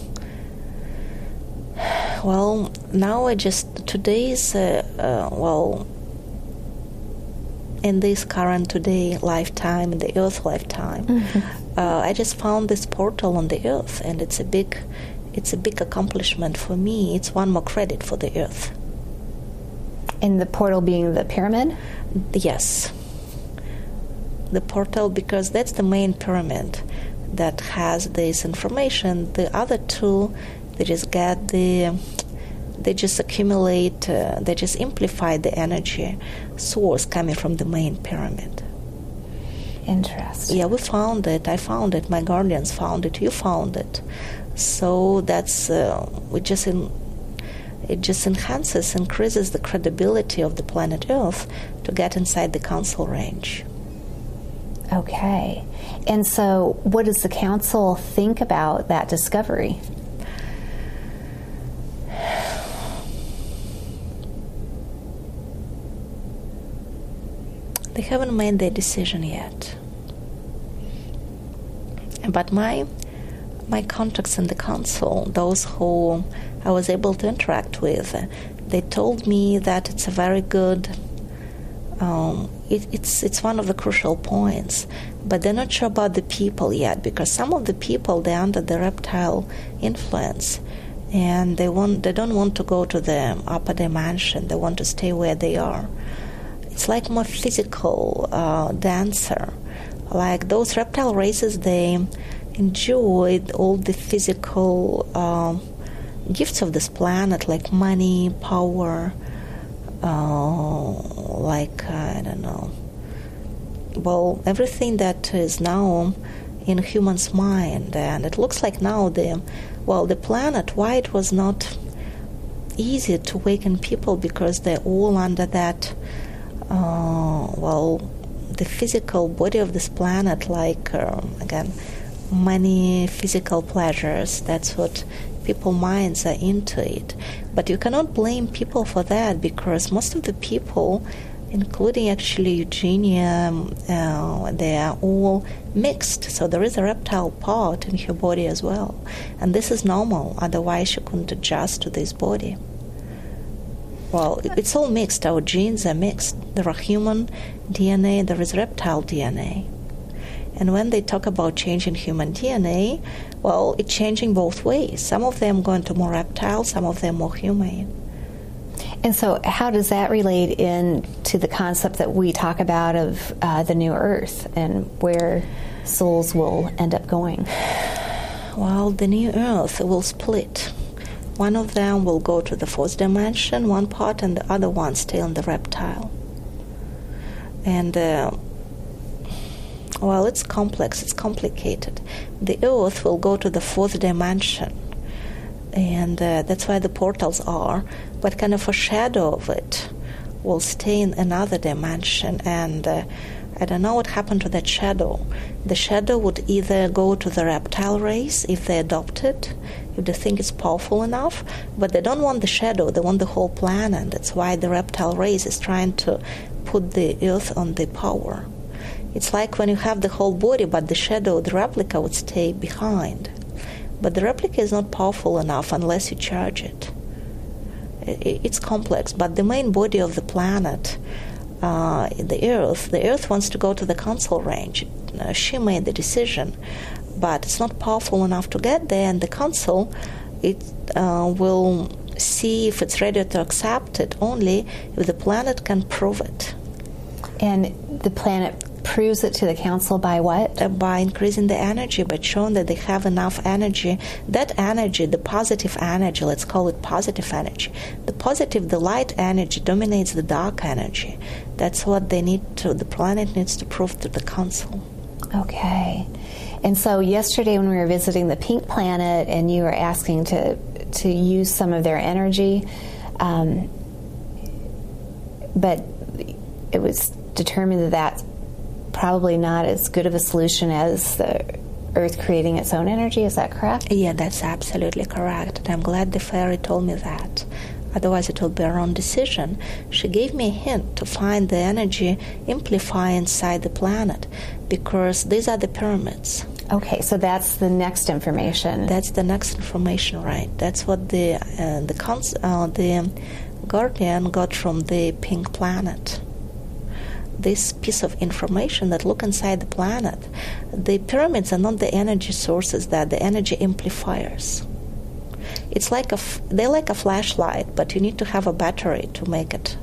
Well, now today's, in this current today lifetime, in the Earth lifetime, I just found this portal on the Earth, and it's a big accomplishment for me. It's one more credit for the Earth. And the portal being the pyramid? Yes. The portal, because that's the main pyramid that has this information. The other two, they just accumulate, they just amplify the energy source coming from the main pyramid. Interesting. Yeah, we found it. I found it. My guardians found it. You found it. So that's it just increases the credibility of the planet Earth to get inside the council range. Okay. And so what does the council think about that discovery? They haven't made their decision yet. But my contacts in the council, those who I was able to interact with, they told me that it's a very good, it's one of the crucial points, but they're not sure about the people yet, because some of the people, they're under the reptile influence, and they don't want to go to the upper dimension. They want to stay where they are. It's like more physical dancer. Like those reptile races, they enjoyed all the physical gifts of this planet, like money, power, I don't know. Well, everything that is now in a human's mind, and it looks like now the planet, why it was not easy to awaken people, because they're all under that The physical body of this planet, like, again, many physical pleasures, that's what people's minds are into it. But you cannot blame people for that, because most of the people, including actually Eugenia, they are all mixed. So there is a reptile part in her body as well. And this is normal, otherwise she couldn't adjust to this body. Well, it's all mixed. Our genes are mixed. There are human DNA, there is reptile DNA. And when they talk about changing human DNA, well, it's changing both ways. Some of them going to more reptile, some of them more human. And so how does that relate into the concept that we talk about of the new earth and where souls will end up going? Well, the new earth will split. One of them will go to the fourth dimension, one part, and the other one stay in the reptile. And, it's complex, it's complicated. The earth will go to the fourth dimension, and that's why the portals are, but kind of a shadow of it will stay in another dimension, and I don't know what happened to that shadow. The shadow would either go to the reptile race if they adopt it, if they think it's powerful enough, but they don't want the shadow, they want the whole planet. That's why the reptile race is trying to put the earth on the power. It's like when you have the whole body, but the shadow, the replica, would stay behind. But the replica is not powerful enough unless you charge it. It's complex, but the main body of the planet, the Earth wants to go to the council range. She made the decision, but it's not powerful enough to get there, and the council, it will see if it's ready to accept it only if the planet can prove it. And the planet proves it to the council by what? By increasing the energy, by showing that they have enough energy. That energy, the positive energy, let's call it positive energy. The light energy dominates the dark energy. That's what the planet needs to prove to the council. Okay. And so yesterday when we were visiting the pink planet and you were asking to use some of their energy, but it was determined that that's probably not as good of a solution as the Earth creating its own energy. Is that correct? Yeah, that's absolutely correct. And I'm glad the fairy told me that. Otherwise it would be a wrong decision. She gave me a hint to find the energy amplify inside the planet, because these are the pyramids. Okay, so that's the next information. That's the next information, right? That's what the guardian got from the pink planet. This piece of information that look inside the planet. The pyramids are not the energy sources, they're the energy amplifiers. It's like they're like a flashlight, but you need to have a battery to make it.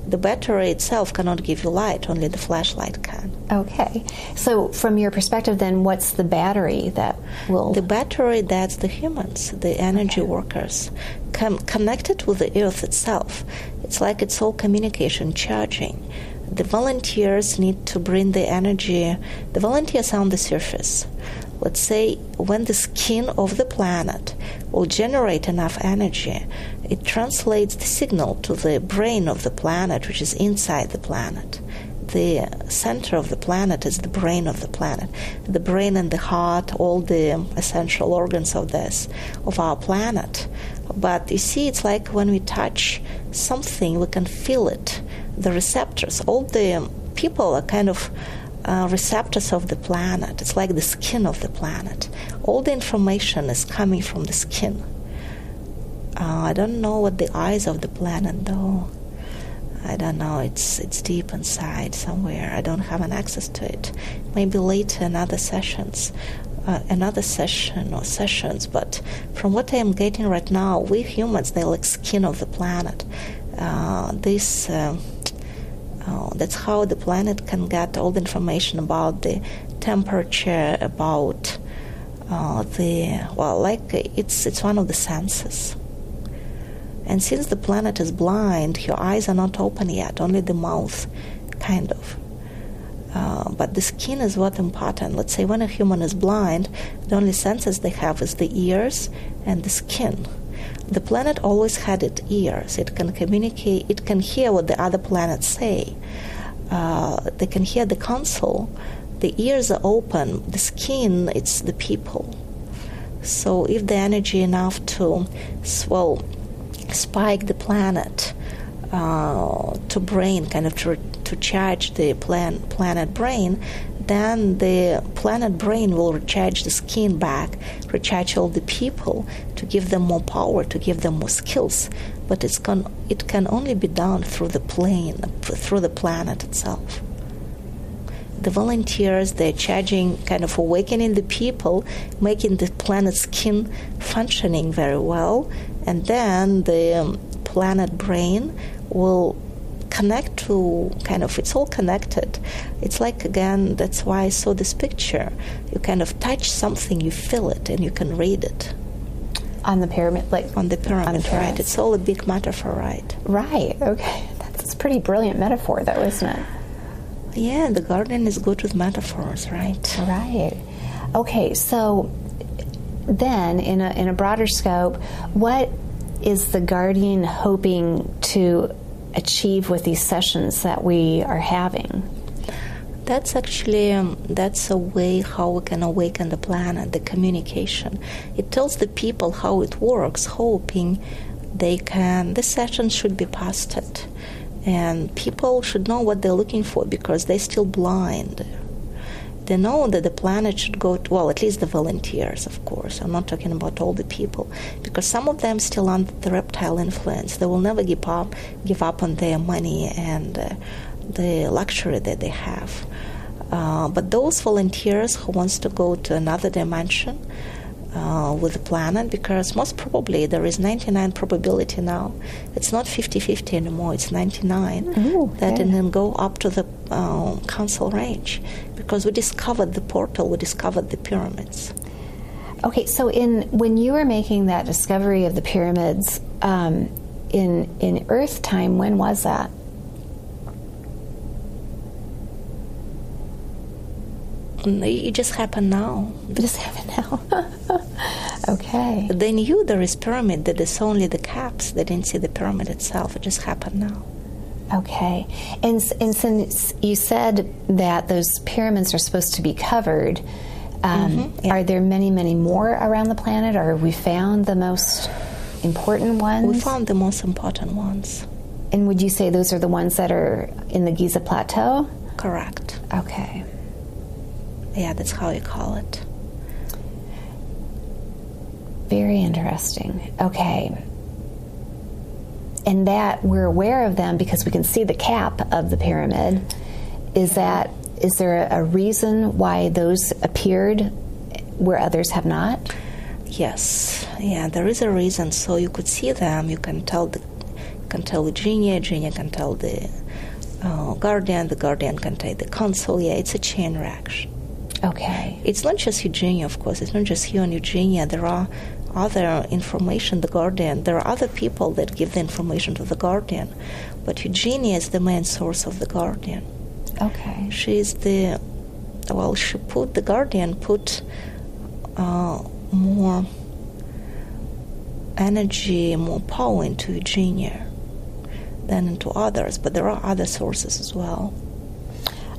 The battery itself cannot give you light, only the flashlight can. Okay. So from your perspective then, what's the battery that will... The battery, that's the humans, the energy workers, connected with the earth itself. It's like it's all communication, charging. The volunteers need to bring the energy. The volunteers are on the surface. Let's say when the skin of the planet will generate enough energy, it translates the signal to the brain of the planet, which is inside the planet. The center of the planet is the brain of the planet. The brain and the heart, all the essential organs of our planet. But you see, it's like when we touch something, we can feel it. The receptors, all the people are kind of receptors of the planet. It's like the skin of the planet. All the information is coming from the skin. I don't know what the eyes of the planet though. I don't know. It's deep inside somewhere. I don't have an access to it. Maybe later in other sessions, another session or sessions. But from what I am getting right now, we humans, they're like skin of the planet. That's how the planet can get all the information about the temperature, about it's one of the senses. And since the planet is blind, your eyes are not open yet, only the mouth, kind of. But the skin is what's important. Let's say when a human is blind, the only senses they have is the ears and the skin. The planet always had its ears. It can communicate, it can hear what the other planets say. they can hear the console. The ears are open. The skin, it's the people. So if the energy enough to spike the planet to brain, kind of to charge the planet brain, then the planet brain will recharge the skin back, recharge all the people to give them more power, to give them more skills. But it can only be done through the plane, through the planet itself. The volunteers, they're charging, kind of awakening the people, making the planet skin functioning very well, and then the planet brain will connect to it's all connected. It's like, again, that's why I saw this picture. You kind of touch something, you feel it, and you can read it. On the pyramid? On the pyramid, right. It's all a big metaphor, right? Right, okay. That's a pretty brilliant metaphor, though, isn't it? Yeah, the Guardian is good with metaphors, right? Right. Okay, so then, in a broader scope, what is the Guardian hoping to achieve with these sessions that we are having? That's actually, that's a way how we can awaken the planet, the communication. It tells the people how it works, hoping the session should be posted. And people should know what they're looking for because they're still blind. They know that the planet should go to, at least the volunteers, of course. I'm not talking about all the people, because some of them still under the reptile influence. They will never give up on their money and the luxury that they have. But those volunteers who wants to go to another dimension with the planet, because most probably there is 99 probability now. It's not 50-50 anymore, it's 99. Ooh, that and then go up to the council range, because we discovered the portal, we discovered the pyramids. Okay, so when you were making that discovery of the pyramids in Earth time, when was that? It just happened now. It just happened now. Okay. They knew there is pyramid, that it's only the caps. They didn't see the pyramid itself. It just happened now. Okay. And since you said that those pyramids are supposed to be covered, yeah. Are there many, many more around the planet, or have we found the most important ones? We found the most important ones. And would you say those are the ones that are in the Giza Plateau? Correct. Okay. Yeah, that's how you call it. Very interesting. Okay. And that we're aware of them because we can see the cap of the pyramid. Is there a reason why those appeared where others have not? Yes. Yeah, there is a reason. So you could see them. You can tell the Eugenia can tell the Guardian. The Guardian can tell the Council. Yeah, it's a chain reaction. Okay. It's not just Eugenia, of course. It's not just you and Eugenia. There are other information, the Guardian. There are other people that give the information to the Guardian. But Eugenia is the main source of the Guardian. Okay. The Guardian put more energy, more power into Eugenia than into others. But there are other sources as well.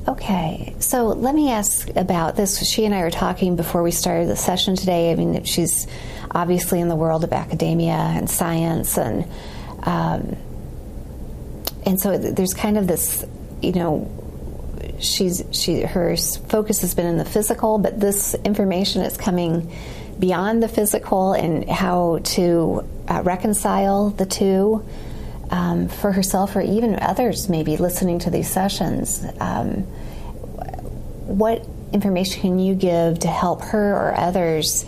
Okay, so let me ask about this. She and I were talking before we started the session today. I mean, she's obviously in the world of academia and science, and so there's kind of this, her focus has been in the physical, but this information is coming beyond the physical and how to reconcile the two. For herself or even others maybe listening to these sessions, what information can you give to help her or others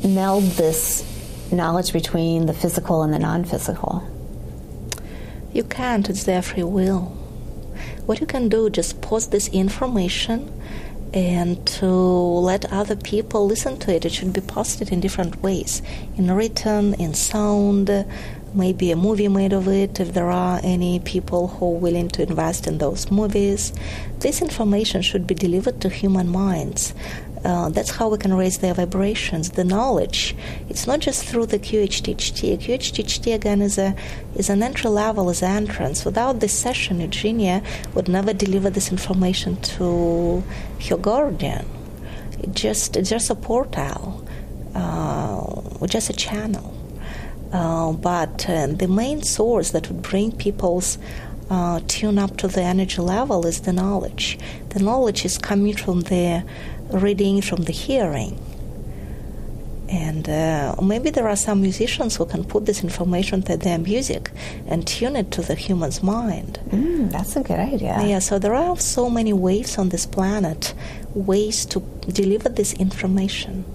meld this knowledge between the physical and the non-physical? You can't. It's their free will. What you can do, just post this information and to let other people listen to it. It should be posted in different ways, in written, in sound, maybe a movie made of it, if there are any people who are willing to invest in those movies. This information should be delivered to human minds. That's how we can raise their vibrations, the knowledge. It's not just through the QHHT. QHHT, again, is an entry level, is an entrance. Without this session, Eugenia would never deliver this information to her guardian. It's just a portal, just a channel. But the main source that would bring people's tune up to the energy level is the knowledge. The knowledge is coming from the reading, from the hearing. And maybe there are some musicians who can put this information to their music and tune it to the human's mind. That's a good idea. Yeah, so there are so many ways on this planet, ways to deliver this information.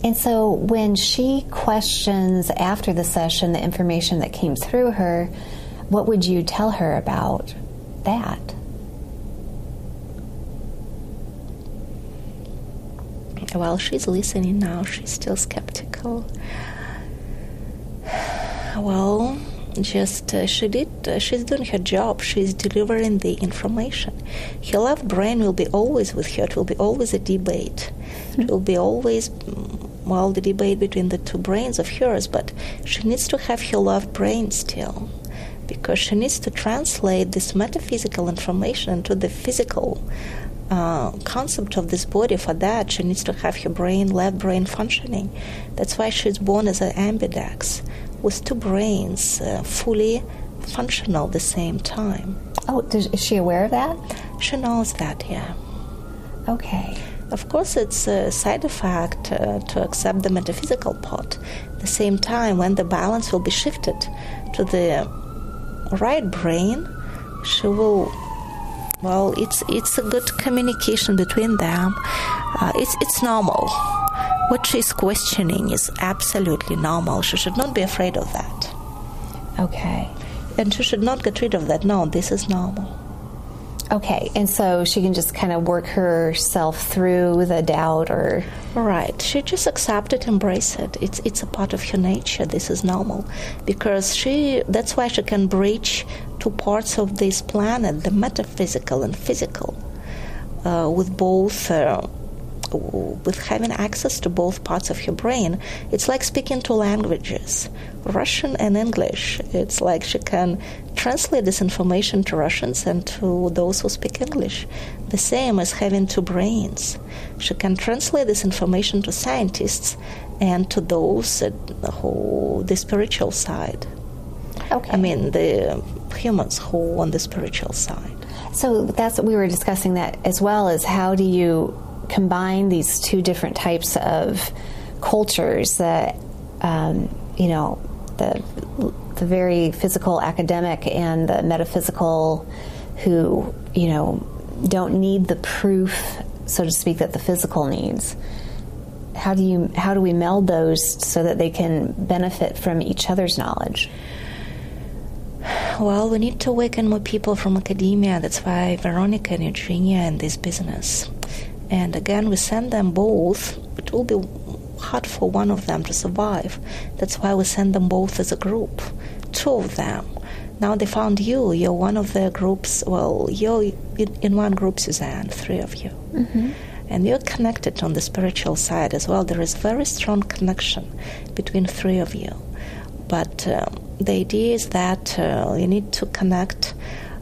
And so when she questions after the session the information that came through her, what would you tell her about that? Well, she's listening now. She's still skeptical. Well, she's doing her job. She's delivering the information. Her left brain will be always with her. It will be always a debate. It will be always, the debate between the two brains of hers, but she needs to have her left brain still, because she needs to translate this metaphysical information into the physical concept of this body. For that, she needs to have her left brain functioning. That's why she's born as an ambidex, with two brains fully functional at the same time. Oh, is she aware of that? She knows that, yeah. Okay. Of course, it's a side effect to accept the metaphysical part. At the same time, when the balance will be shifted to the right brain, she will... Well, it's a good communication between them. It's normal. What she's questioning is absolutely normal. She should not be afraid of that. Okay. And she should not get rid of that. No, this is normal. Okay, and so she can just kind of work herself through the doubt, or... Right. She just accept it, embrace it. It's a part of her nature. This is normal. Because that's why she can bridge two parts of this planet, the metaphysical and physical, with both... with having access to both parts of her brain. It's like speaking two languages, Russian and English. It's like she can translate this information to Russians and to those who speak English. The same as having two brains. She can translate this information to scientists and to those who the spiritual side. Okay. I mean, the humans who on the spiritual side. So that's what we were discussing, that as well, as how do you combine these two different types of cultures, that the very physical academic and the metaphysical, who don't need the proof, so to speak, that the physical needs. How do we meld those so that they can benefit from each other's knowledge? Well, we need to awaken more people from academia. That's why Veronica and Eugenia in this business. And again, we send them both. It will be hard for one of them to survive. That's why we send them both as a group, two of them. Now they found you. You're one of their groups. Well, you're in one group, Suzanne, three of you. Mm-hmm. And you're connected on the spiritual side as well. There is very strong connection between three of you. But the idea is that you need to connect.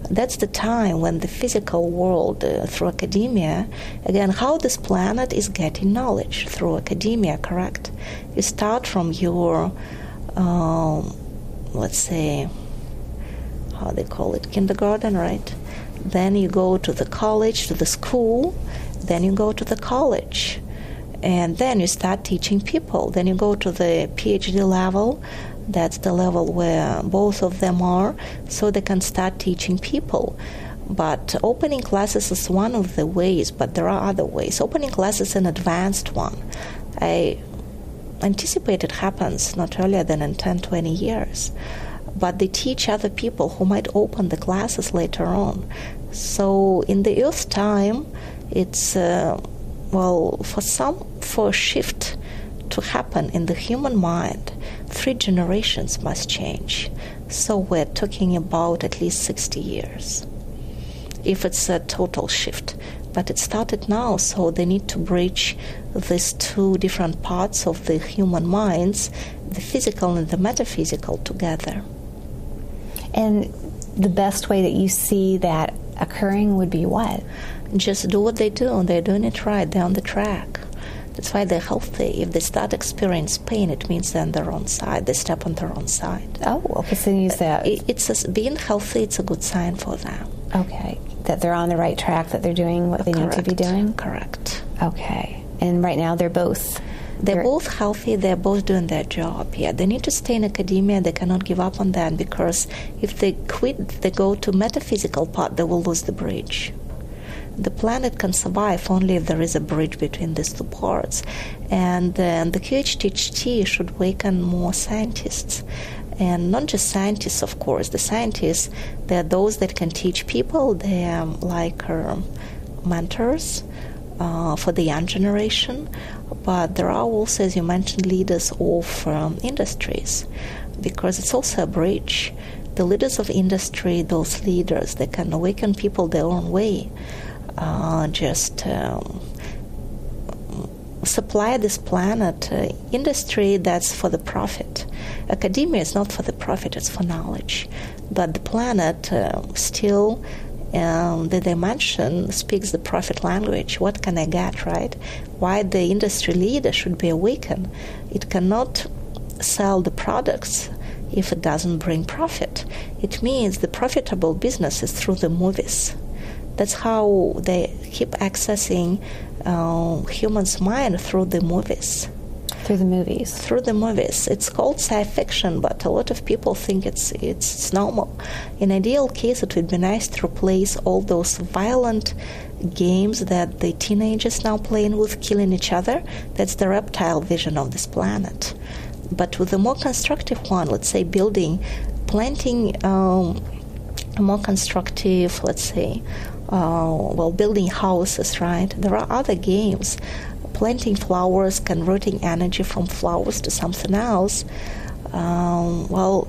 That's the time when the physical world, through academia, again, how this planet is getting knowledge through academia, correct? You start from your, let's say, how they call it, kindergarten, right? Then you go to the college, to the school, then you go to the college, and then you start teaching people. Then you go to the PhD level. That's the level where both of them are, so they can start teaching people. But opening classes is one of the ways, but there are other ways. Opening classes is an advanced one. I anticipate it happens not earlier than in 10, 20 years. But they teach other people who might open the classes later on. So in the Earth time, it's, for a shift to happen in the human mind, 3 generations must change. So we're talking about at least 60 years. If it's a total shift, But it started now, so they need to bridge these two different parts of the human minds, the physical and the metaphysical, together. And the best way that you see that occurring would be what? Just do what they do. They're doing it right. They're on the track. That's why they're healthy. If they start experiencing pain, it means they're on their own side. They step on their own side. Oh, okay. So use that. Being healthy, it's a good sign for them. Okay. That they're on the right track, that they're doing what they need to be doing? Correct. Okay. And right now they're both... They're both healthy. They're both doing their job. Yeah, they need to stay in academia. They cannot give up on that, because if they quit, they go to metaphysical part, they will lose the bridge. The planet can survive only if there is a bridge between these two parts. And the QHHT should awaken more scientists. And not just scientists, of course. The scientists, they're those that can teach people. They're like mentors for the young generation. But there are also, as you mentioned, leaders of industries, because it's also a bridge. The leaders of industry, those leaders, they can awaken people their own way. Supply this planet industry that's for the profit. Academia is not for the profit, it's for knowledge. But the planet still, the dimension speaks the profit language. What can I get, right? Why the industry leader should be awakened. It cannot sell the products if it doesn't bring profit. It means the profitable business is through the movies. That's how they keep accessing humans' mind, through the movies. Through the movies. Through the movies. It's called science fiction, but a lot of people think it's normal. In ideal case, it would be nice to replace all those violent games that the teenagers now playing with, killing each other. That's the reptile vision of this planet. But with a more constructive one, let's say planting a more constructive, let's say, building houses, right? There are other games. Planting flowers, converting energy from flowers to something else.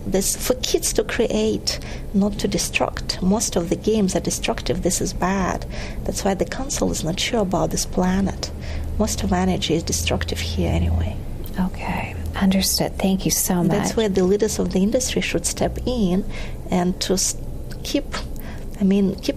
This for kids to create, not to destruct. Most of the games are destructive. This is bad. That's why the council is not sure about this planet. Most of energy is destructive here anyway. Okay, understood. Thank you so much. That's where the leaders of the industry should step in and to keep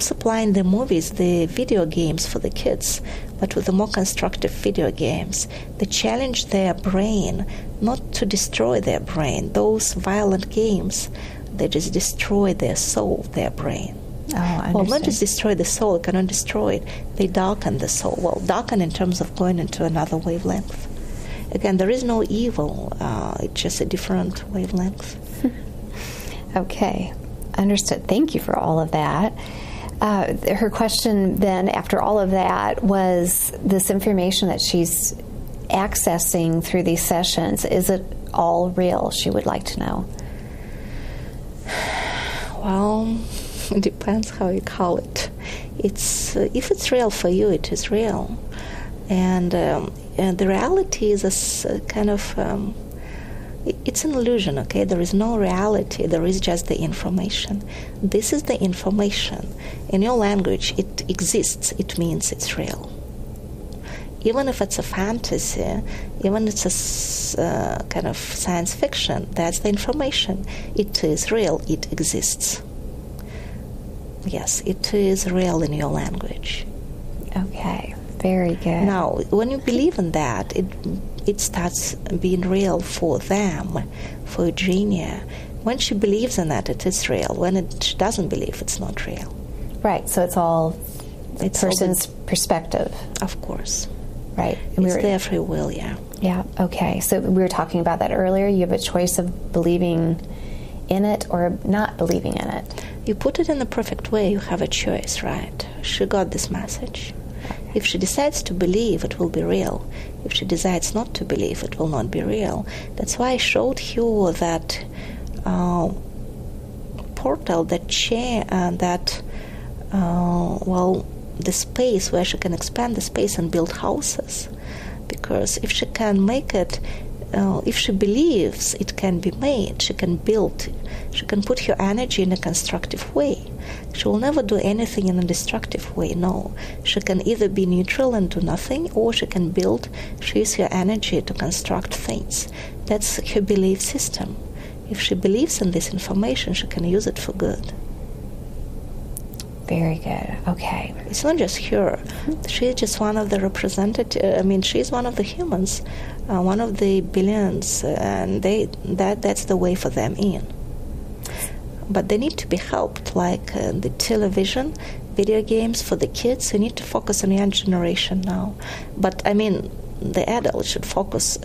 supplying the movies, the video games for the kids, but with the more constructive video games. They challenge their brain, not to destroy their brain. Those violent games, they just destroy their soul, their brain. Oh, I understand. Well, not just destroy the soul, it cannot destroy it. They darken the soul. Well, darken in terms of going into another wavelength. Again, there is no evil. It's just a different wavelength. Okay. Understood. Thank you for all of that. Her question then, after all of that, was this information that she's accessing through these sessions, is it all real? She would like to know. Well, it depends how you call it. If it's real for you, it is real. And the reality is a kind of... it's an illusion, okay? There is no reality. There is just the information. This is the information. In your language, it exists. It means it's real. Even if it's a fantasy, even if it's a kind of science fiction, that's the information. It is real. It exists. Yes, it is real in your language. Okay, very good. Now, when you believe in that, it starts being real for them, for Eugenia. When she believes in that, it is real. When she doesn't believe, it's not real. Right, so it's all the person's perspective. Of course. Right. And it's their free will, yeah. Yeah, okay. So we were talking about that earlier. You have a choice of believing in it or not believing in it. You put it in the perfect way, you have a choice, right? She got this message. If she decides to believe, it will be real. If she decides not to believe, it will not be real. That's why I showed you that portal, that chair, the space where she can expand the space and build houses. Because if she can make it, if she believes it can be made, she can build, she can put her energy in a constructive way. She will never do anything in a destructive way, no. She can either be neutral and do nothing, or she can build, she uses her energy to construct things. That's her belief system. If she believes in this information, she can use it for good. Very good. Okay. It's not just her. She's just one of the representatives. She's one of the humans, one of the billions, and that's the way for them in. But they need to be helped, like the television, video games for the kids. You need to focus on young generation now. But the adults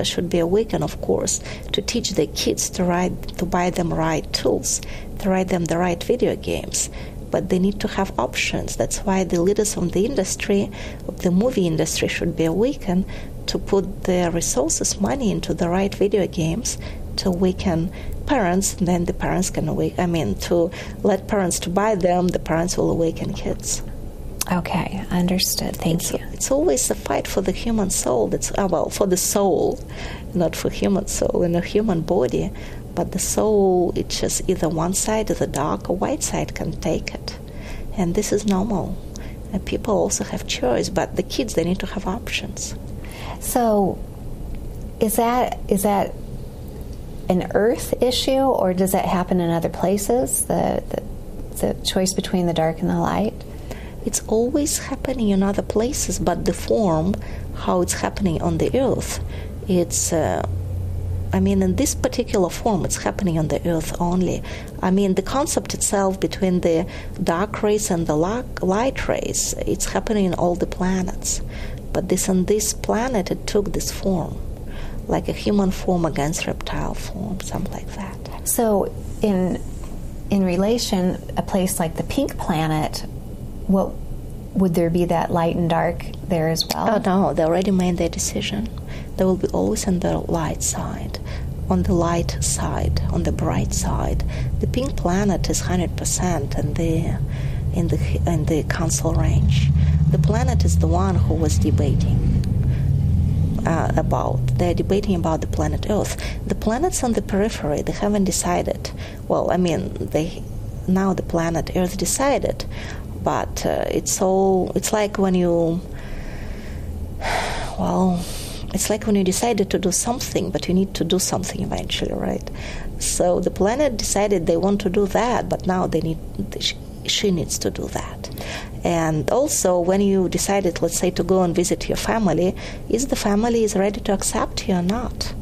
should be awakened, of course, to teach their kids to buy them right tools, to write them the right video games. But they need to have options. That's why the leaders of the industry, of the movie industry, should be awakened to put their resources, money into the right video games to awaken parents, and then the parents can to let parents to buy them, the parents will awaken kids. Okay, understood. Thank you. It's always a fight for the human soul. For the soul, not for human soul in a human body. But the soul, it's just either one side, the dark or white side can take it. And this is normal. And people also have choice, but the kids, they need to have options. So is that an earth issue, or does that happen in other places, the choice between the dark and the light? It's always happening in other places, but the form, how it's happening on the earth, it's... in this particular form, it's happening on the earth only. The concept itself between the dark rays and the light rays, it's happening in all the planets. But on this planet, it took this form, like a human form against reptile form, something like that. So in relation, a place like the pink planet, what would there be that light and dark there as well? Oh, no, they already made their decision. They will be always on the light side, on the light side, on the bright side. The pink planet is 100% in the council range. The planet is the one who was debating about. They're debating about the planet Earth. The planets on the periphery, they haven't decided. Now the planet Earth decided, but it's like when you. It's like when you decided to do something, but you need to do something eventually, right? So the planet decided they want to do that, but now she needs to do that. And also, when you decided, let's say, to go and visit your family, is the family ready to accept you or not?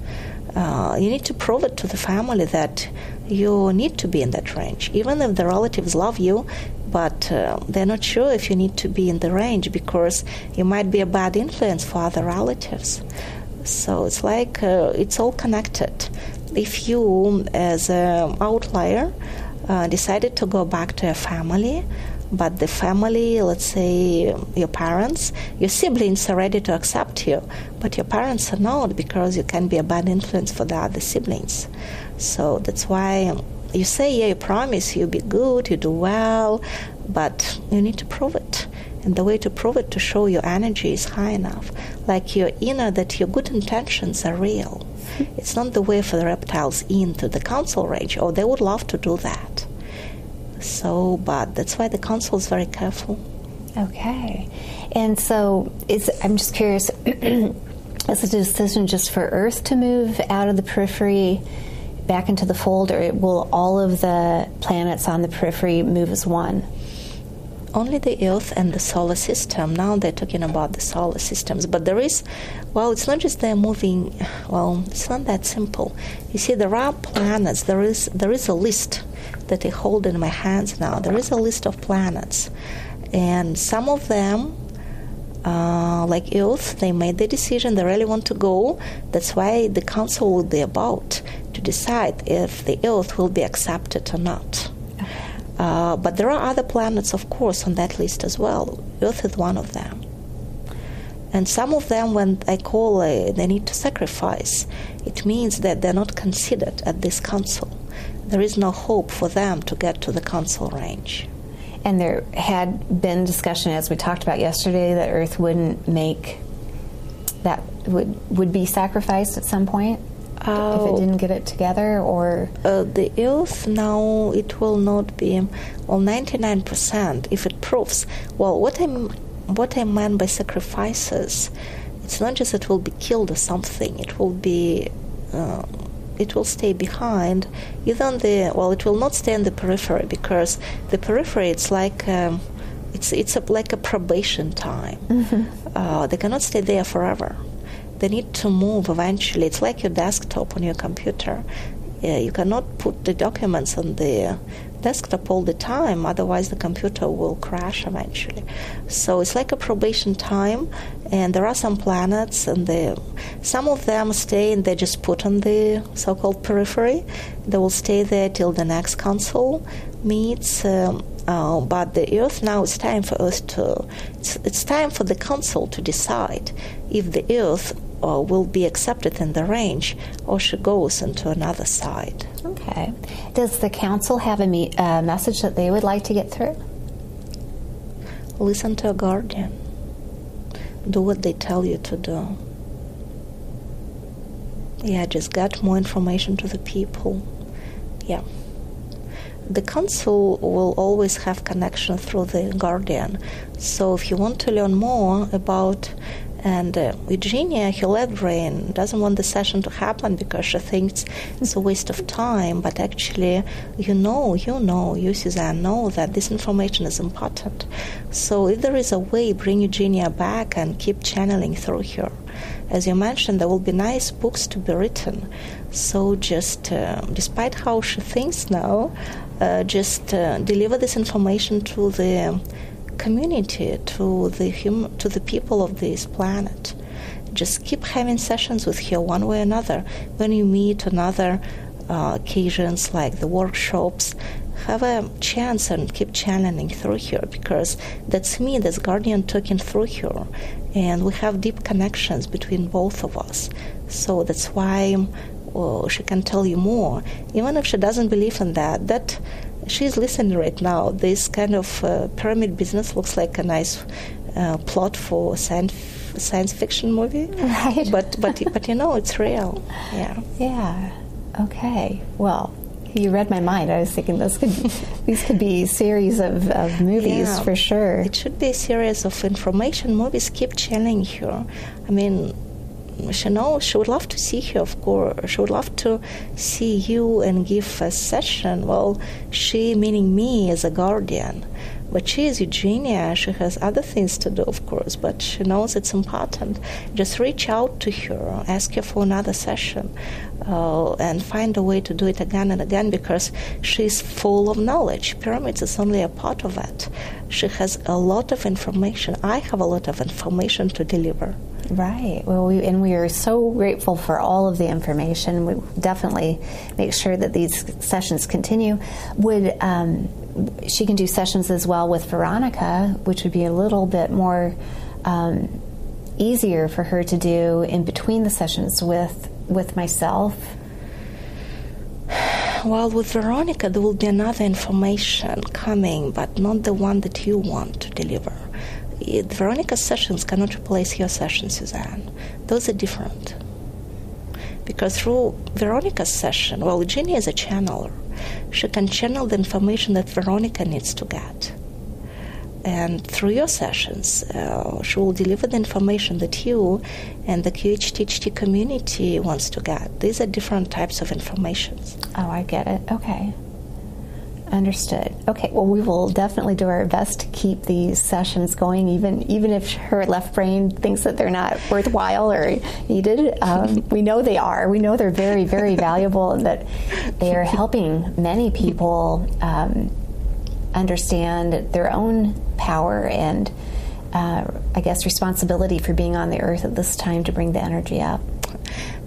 You need to prove it to the family that you need to be in that range, even if the relatives love you, but they're not sure if you need to be in the range because you might be a bad influence for other relatives. So it's like it's all connected. If you, as an outlier, decided to go back to your family, but the family, let's say your parents, your siblings are ready to accept you, but your parents are not, because you can be a bad influence for the other siblings. So that's why you say, yeah, you promise, you be good, you do well, but you need to prove it. And the way to prove it, to show your energy is high enough, like your inner, that your good intentions are real. It's not the way for the reptiles into the council range, or they would love to do that. So, but that's why the council is very careful. Okay. And so I'm just curious, is the decision just for Earth to move out of the periphery back into the fold, or will all of the planets on the periphery move as one? Only the Earth and the solar system. Now they're talking about the solar systems. But there is, it's not just they're moving, it's not that simple. You see, there are planets. There is a list that I hold in my hands now. There is a list of planets. And some of them, like Earth, they made the decision, they really want to go. That's why the council will be about to decide if the Earth will be accepted or not. But there are other planets, of course, on that list as well. Earth is one of them. And some of them, when I call they need to sacrifice, it means that they're not considered at this council. There is no hope for them to get to the council range. And there had been discussion, as we talked about yesterday, that Earth wouldn't make, that would be sacrificed at some point? if it didn't get it together, or the Earth now, it will not be 99% if it proves. Well, what I meant by sacrifices, it's not just it will be killed or something. It will be it will stay behind. Even it will not stay in the periphery, because the periphery, it's like like a probation time. Mm-hmm. They cannot stay there forever. They need to move eventually. It's like your desktop on your computer. You cannot put the documents on the desktop all the time, otherwise the computer will crash eventually. So it's like a probation time, and there are some planets, and some of them stay and they just put on the so-called periphery. They will stay there till the next council meets. But the Earth now, it's time for Earth to. It's time for the council to decide if the Earth will be accepted in the range, or she goes into another side. Okay. Does the council have a message that they would like to get through? Listen to a guardian. Do what they tell you to do. Yeah, just get more information to the people. Yeah. The council will always have connection through the guardian. So if you want to learn more about, and Eugenia, her left brain, doesn't want the session to happen because she thinks it's a waste of time, but actually you, Suzanne, know that this information is important. So if there is a way, bring Eugenia back and keep channeling through her. As you mentioned, there will be nice books to be written. So just, despite how she thinks now, just deliver this information to the community, to the people of this planet. Just keep having sessions with her one way or another. When you meet on other occasions like the workshops, have a chance and keep channeling through her, because that's me, that's guardian talking through her, and we have deep connections between both of us. So that's why she can tell you more, even if she doesn't believe in that she's listening right now. This kind of pyramid business looks like a nice plot for science fiction movie, right? But it's real. Yeah. Okay. Well, you read my mind. I was thinking these could be series of movies for sure. It should be a series of information movies. Keep channeling her. I mean, she knows, she would love to see you, of course. She would love to see you and give a session. Well, she, meaning me, as a guardian. But she is Eugenia. She has other things to do, of course, but she knows it's important. Just reach out to her, ask her for another session, and find a way to do it again and again, because she's full of knowledge. Pyramids is only a part of it. She has a lot of information. I have a lot of information to deliver. Right. Well, we are so grateful for all of the information. We definitely make sure that these sessions continue. She can do sessions as well with Veronica, which would be a little bit more easier for her to do in between the sessions with myself. Well, with Veronica, there will be another information coming, but not the one that you want to deliver. Veronica's sessions cannot replace your sessions, Suzanne. Those are different. Because through Veronica's session, well, Eugenia is a channeler. She can channel the information that Veronica needs to get. And through your sessions, she will deliver the information that you and the QHHT community wants to get. These are different types of information. Oh, I get it. Okay. Understood. Okay, well, we will definitely do our best to keep these sessions going, even if her left brain thinks that they're not worthwhile or needed. We know they are. We know they're very, very valuable, and that they are helping many people understand their own power and, I guess, responsibility for being on the earth at this time to bring the energy up.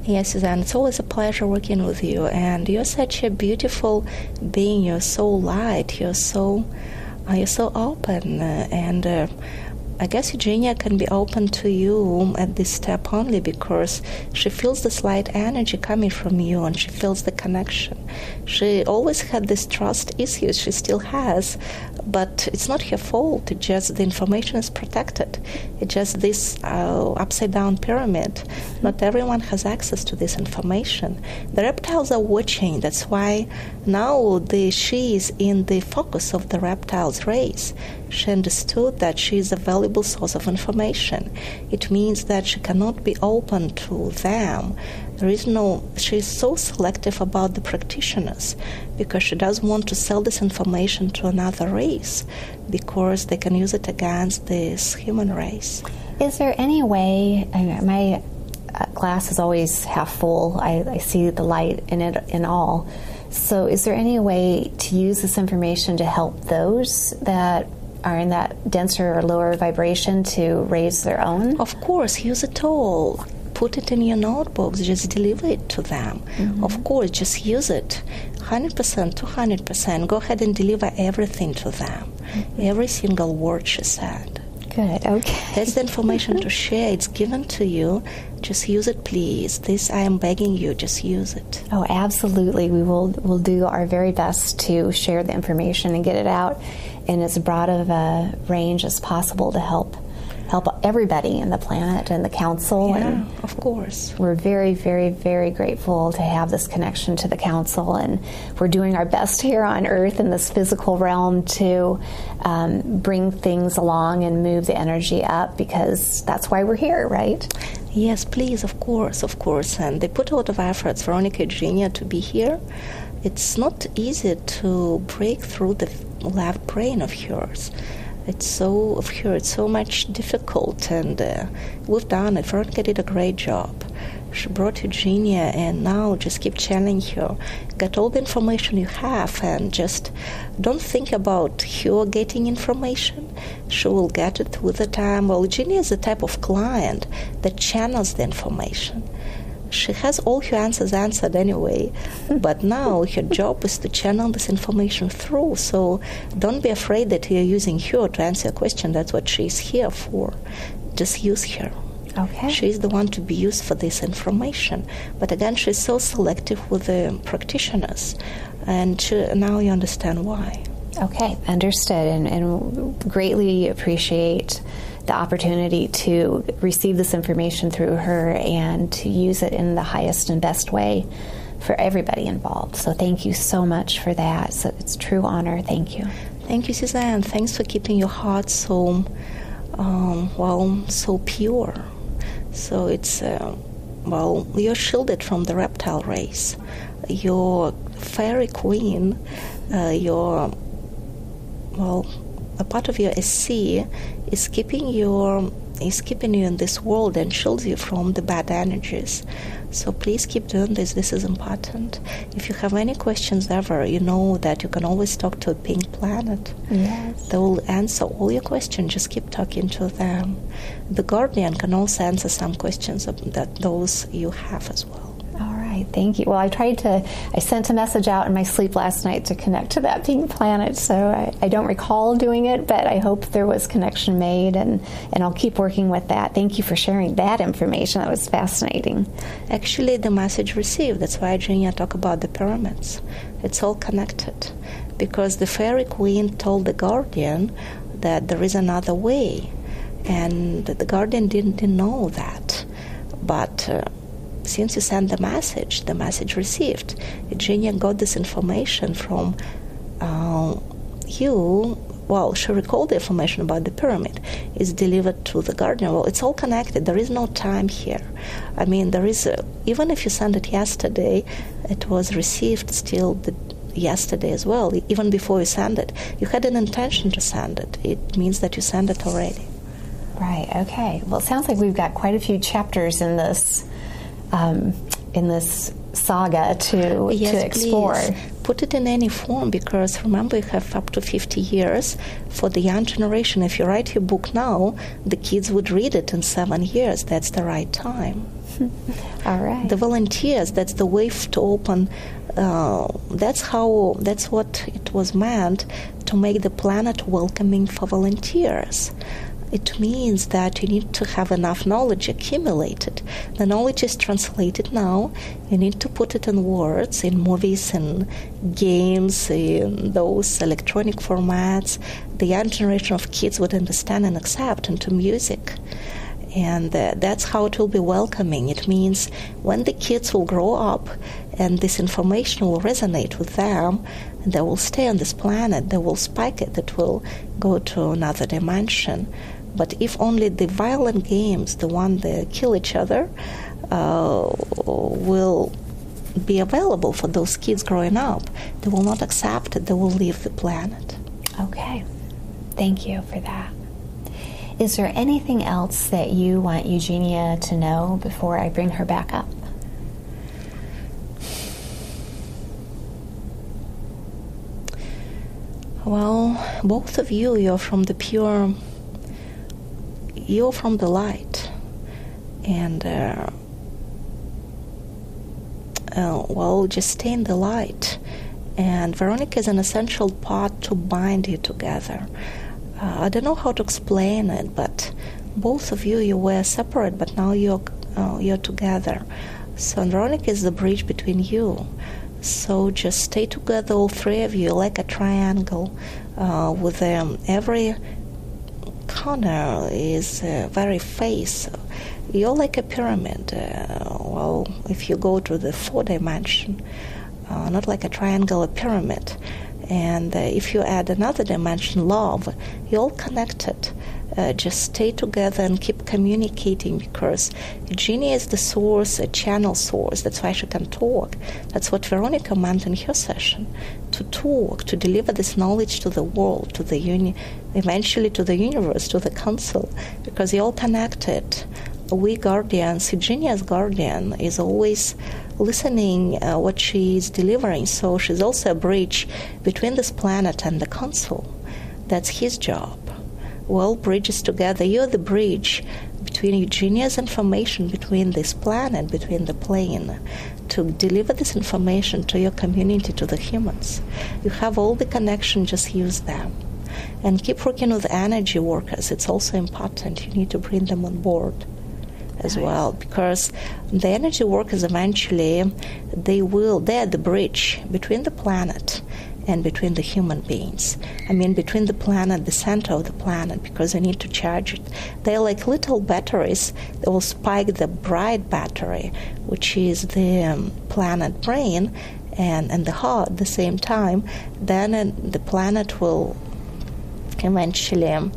Yes, Suzanne, it's always a pleasure working with you, and you're such a beautiful being. You're so light. You're so open, and I guess Eugenia can be open to you at this step only because she feels this light energy coming from you, and she feels the connection. She always had this trust issues. She still has, but it's not her fault. It's just the information is protected. It's just this upside-down pyramid. Not everyone has access to this information. The reptiles are watching. That's why now she is in the focus of the reptiles' race. She understood that she is a valuable source of information. It means that she cannot be open to them. She is so selective about the practitioners because she doesn't want to sell this information to another race because they can use it against this human race. Is there any way, my glass is always half full, I see the light in it in all, so is there any way to use this information to help those that are in that denser or lower vibration to raise their own? Of course, use it all. Put it in your notebooks, just deliver it to them. Mm-hmm. Of course, just use it. 100%, 200%. Go ahead and deliver everything to them. Mm-hmm. Every single word she said. Good, okay. That's the information to share. It's given to you. Just use it, please. This, I am begging you, just use it. Oh, absolutely. We'll do our very best to share the information and get it out in as broad of a range as possible to help everybody in the planet and the council. Yeah, and of course. We're very, very, very grateful to have this connection to the council, and we're doing our best here on Earth in this physical realm to bring things along and move the energy up, because that's why we're here, right? Yes, please, of course. And they put a lot of efforts, Veronica and Eugenia, to be here. It's not easy to break through the left brain of hers. It's so much difficult, and we've done it. Veronica did a great job. She brought Eugenia, and now just keep challenging her. Get all the information you have, and just don't think about her getting information. She will get it with the time. Well, Eugenia is the type of client that channels the information. She has all her answers answered anyway, but now her job is to channel this information through. So don't be afraid that you're using her to answer a question. That's what she's here for. Just use her. Okay. She's the one to be used for this information. But again, she's so selective with the practitioners, and now you understand why. Okay, understood, and greatly appreciate the opportunity to receive this information through her and to use it in the highest and best way for everybody involved. So thank you so much for that. So it's a true honor. Thank you. Thank you, Suzanne. Thanks for keeping your heart so pure. So it's, you're shielded from the reptile race. Your fairy queen, a part of your SC is keeping you in this world and shields you from the bad energies. So please keep doing this. This is important. If you have any questions ever, you know that you can always talk to a pink planet. Yes. They will answer all your questions. Just keep talking to them. The guardian can also answer some questions that those you have as well. Thank you. Well, I sent a message out in my sleep last night to connect to that pink planet, so I don't recall doing it, but I hope there was connection made, and I'll keep working with that. Thank you for sharing that information. That was fascinating. Actually, the message received, that's why Genia talked about the pyramids. It's all connected, because the fairy queen told the guardian that there is another way, and the guardian didn't know that. But since you sent the message received. Eugenia got this information from you. Well, she recalled the information about the pyramid. It's delivered to the guardian. Well, it's all connected. There is no time here. I mean, even if you sent it yesterday, it was received still yesterday as well. Even before you send it, you had an intention to send it. It means that you sent it already. Right. Okay. Well, it sounds like we've got quite a few chapters in this saga to explore. Please. Put it in any form, because remember, you have up to 50 years for the young generation. If you write your book now, the kids would read it in 7 years. That's the right time. All right. The volunteers, that's the way to open. That's what it was meant, to make the planet welcoming for volunteers. it means that you need to have enough knowledge accumulated. The knowledge is translated now. You need to put it in words, in movies, in games, in those electronic formats the young generation of kids would understand and accept, into music. And that's how it will be welcoming. It means when the kids will grow up and this information will resonate with them, and they will stay on this planet, they will spike it, it will go to another dimension. But if only the violent games, the one that kill each other, will be available for those kids growing up, they will not accept it, they will leave the planet. Okay. Thank you for that. Is there anything else that you want Eugenia to know before I bring her back up? Well, both of you, you're from the light. And, just stay in the light. And Veronica is an essential part to bind you together. I don't know how to explain it, but both of you were separate, but now you're together. So Veronica is the bridge between you. So just stay together, all three of you, like a triangle, with every corner is very face. You're like a pyramid. If you go to the 4th dimension, not like a triangle, a pyramid. And if you add another dimension, love, you're all connected. Just stay together and keep communicating, because Eugenia is the source, a channel source. That's why she can talk. That's what Veronica meant in her session, to talk, to deliver this knowledge to the world, to the eventually to the universe, to the council, because you're all connected. We guardians, Eugenia's guardian is always listening what she is delivering, so she's also a bridge between this planet and the council. That's his job. Well, bridges together. You're the bridge between Eugenia's information, between this planet, between the plane, to deliver this information to your community, to the humans. You have all the connection, just use them. And keep working with energy workers. It's also important. You need to bring them on board as well, because the energy workers eventually, they're the bridge between the planet and between the human beings. I mean, between the planet, the center of the planet, because they need to charge it. They're like little batteries that will spike the bright battery, which is the planet brain, and the heart at the same time. Then the planet will eventually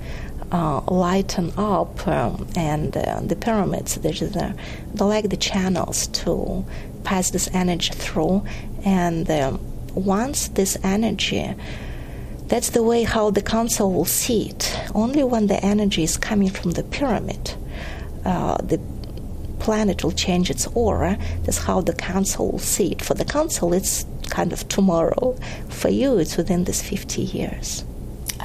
lighten up, and the pyramids, they're like the channels to pass this energy through. And once this energy, that's the way how the council will see it. Only when the energy is coming from the pyramid, the planet will change its aura. That's how the council will see it. For the council, it's kind of tomorrow. For you, it's within this 50 years.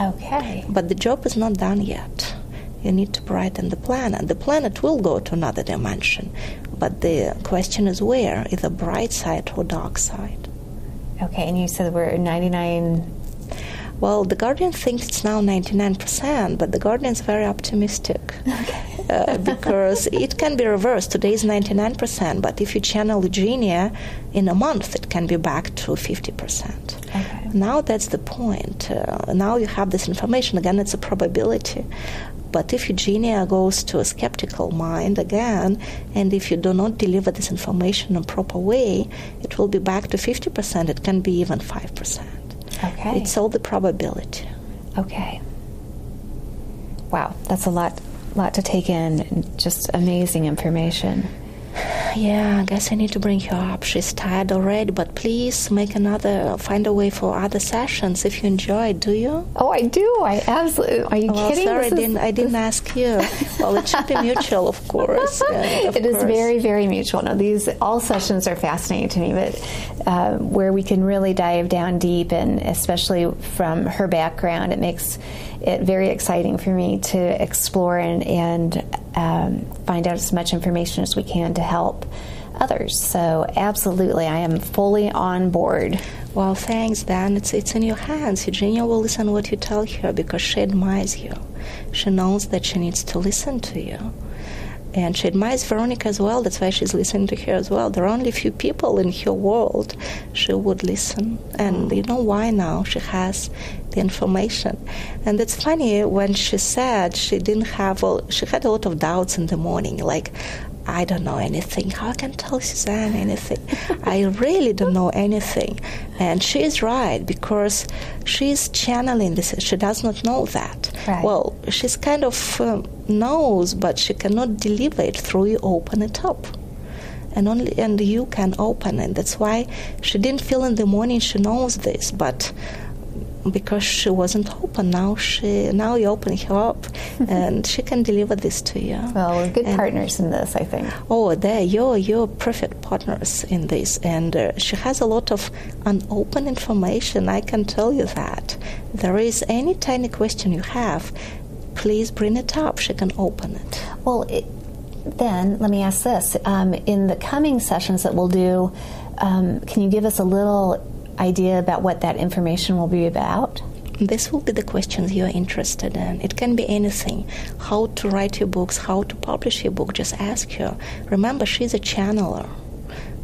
Okay. But the job is not done yet. You need to brighten the planet. The planet will go to another dimension, but the question is where, either bright side or dark side. Okay, and you said we're 99... Well, the Guardian thinks it's now 99%, but the Guardian is very optimistic. Okay. Because it can be reversed. Today is 99%, but if you channel Eugenia, in a month it can be back to 50%. Okay. Now that's the point. Now you have this information. Again, it's a probability. But if Eugenia goes to a skeptical mind again, and if you do not deliver this information in a proper way, it will be back to 50%. It can be even 5%. Okay. It's all the probability. Okay. Wow, that's a lot to take in. Just amazing information. Yeah, I guess I need to bring her up. She's tired already, but please find a way for other sessions if you enjoy it. Do you? Oh, I do. I absolutely. Are you kidding? Sorry, I didn't ask you. Well, it should be mutual, of course. It is very, very mutual. No, all sessions are fascinating to me, but where we can really dive down deep, and especially from her background, it makes it very exciting for me to explore and find out as much information as we can to help others. So absolutely, I am fully on board. Well, thanks, Dan. It's in your hands. Eugenia will listen what you tell her because she admires you. She knows that she needs to listen to you. And she admires Veronica as well. That's why she's listening to her as well. There are only a few people in her world she would listen. And you know why now? She has the information. And it's funny, when she said she had a lot of doubts in the morning, like, I don't know anything. How I can tell Suzanne anything? I really don't know anything. And she is right, because she's channeling this. She does not know that. Right. Well, she's kind of knows, but she cannot deliver it through you open it up. And you can open it. That's why she didn't feel in the morning she knows this, but because she wasn't open, now you open her up, and she can deliver this to you. Well, we're good partners in this, I think. Oh, you're perfect partners in this, and she has a lot of unopened information. I can tell you that. There is any tiny question you have, please bring it up. She can open it. Well, then let me ask this: in the coming sessions that we'll do, can you give us a little idea about what that information will be about? This will be the questions you're interested in. It can be anything. How to write your books, how to publish your book, just ask her. Remember, she's a channeler.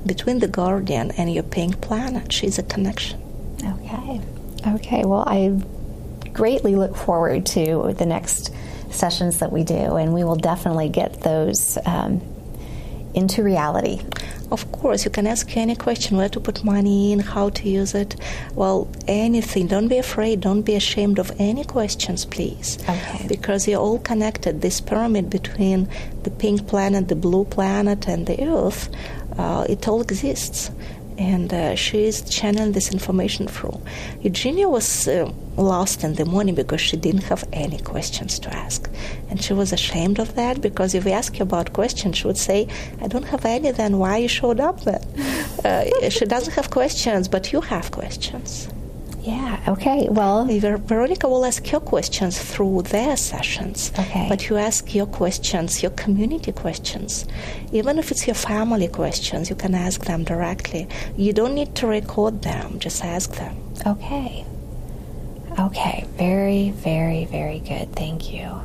Between the guardian and your pink planet, she's a connection. Okay, well, I greatly look forward to the next sessions that we do, and we will definitely get those into reality. Of course, you can ask her any question, where to put money in, how to use it. Well, anything. Don't be afraid. Don't be ashamed of any questions, please. Okay. Because you're all connected. This pyramid between the pink planet, the blue planet, and the Earth, it all exists. And she is channeling this information through. Eugenia was lost in the morning because she didn't have any questions to ask. And she was ashamed of that, because if we ask her about questions, she would say, I don't have any, then why you showed up then? She doesn't have questions, but you have questions. Yeah, okay, well... Veronica will ask your questions through their sessions. Okay. But you ask your questions, your community questions. Even if it's your family questions, you can ask them directly. You don't need to record them, just ask them. Okay. Very, very, very good. Thank you.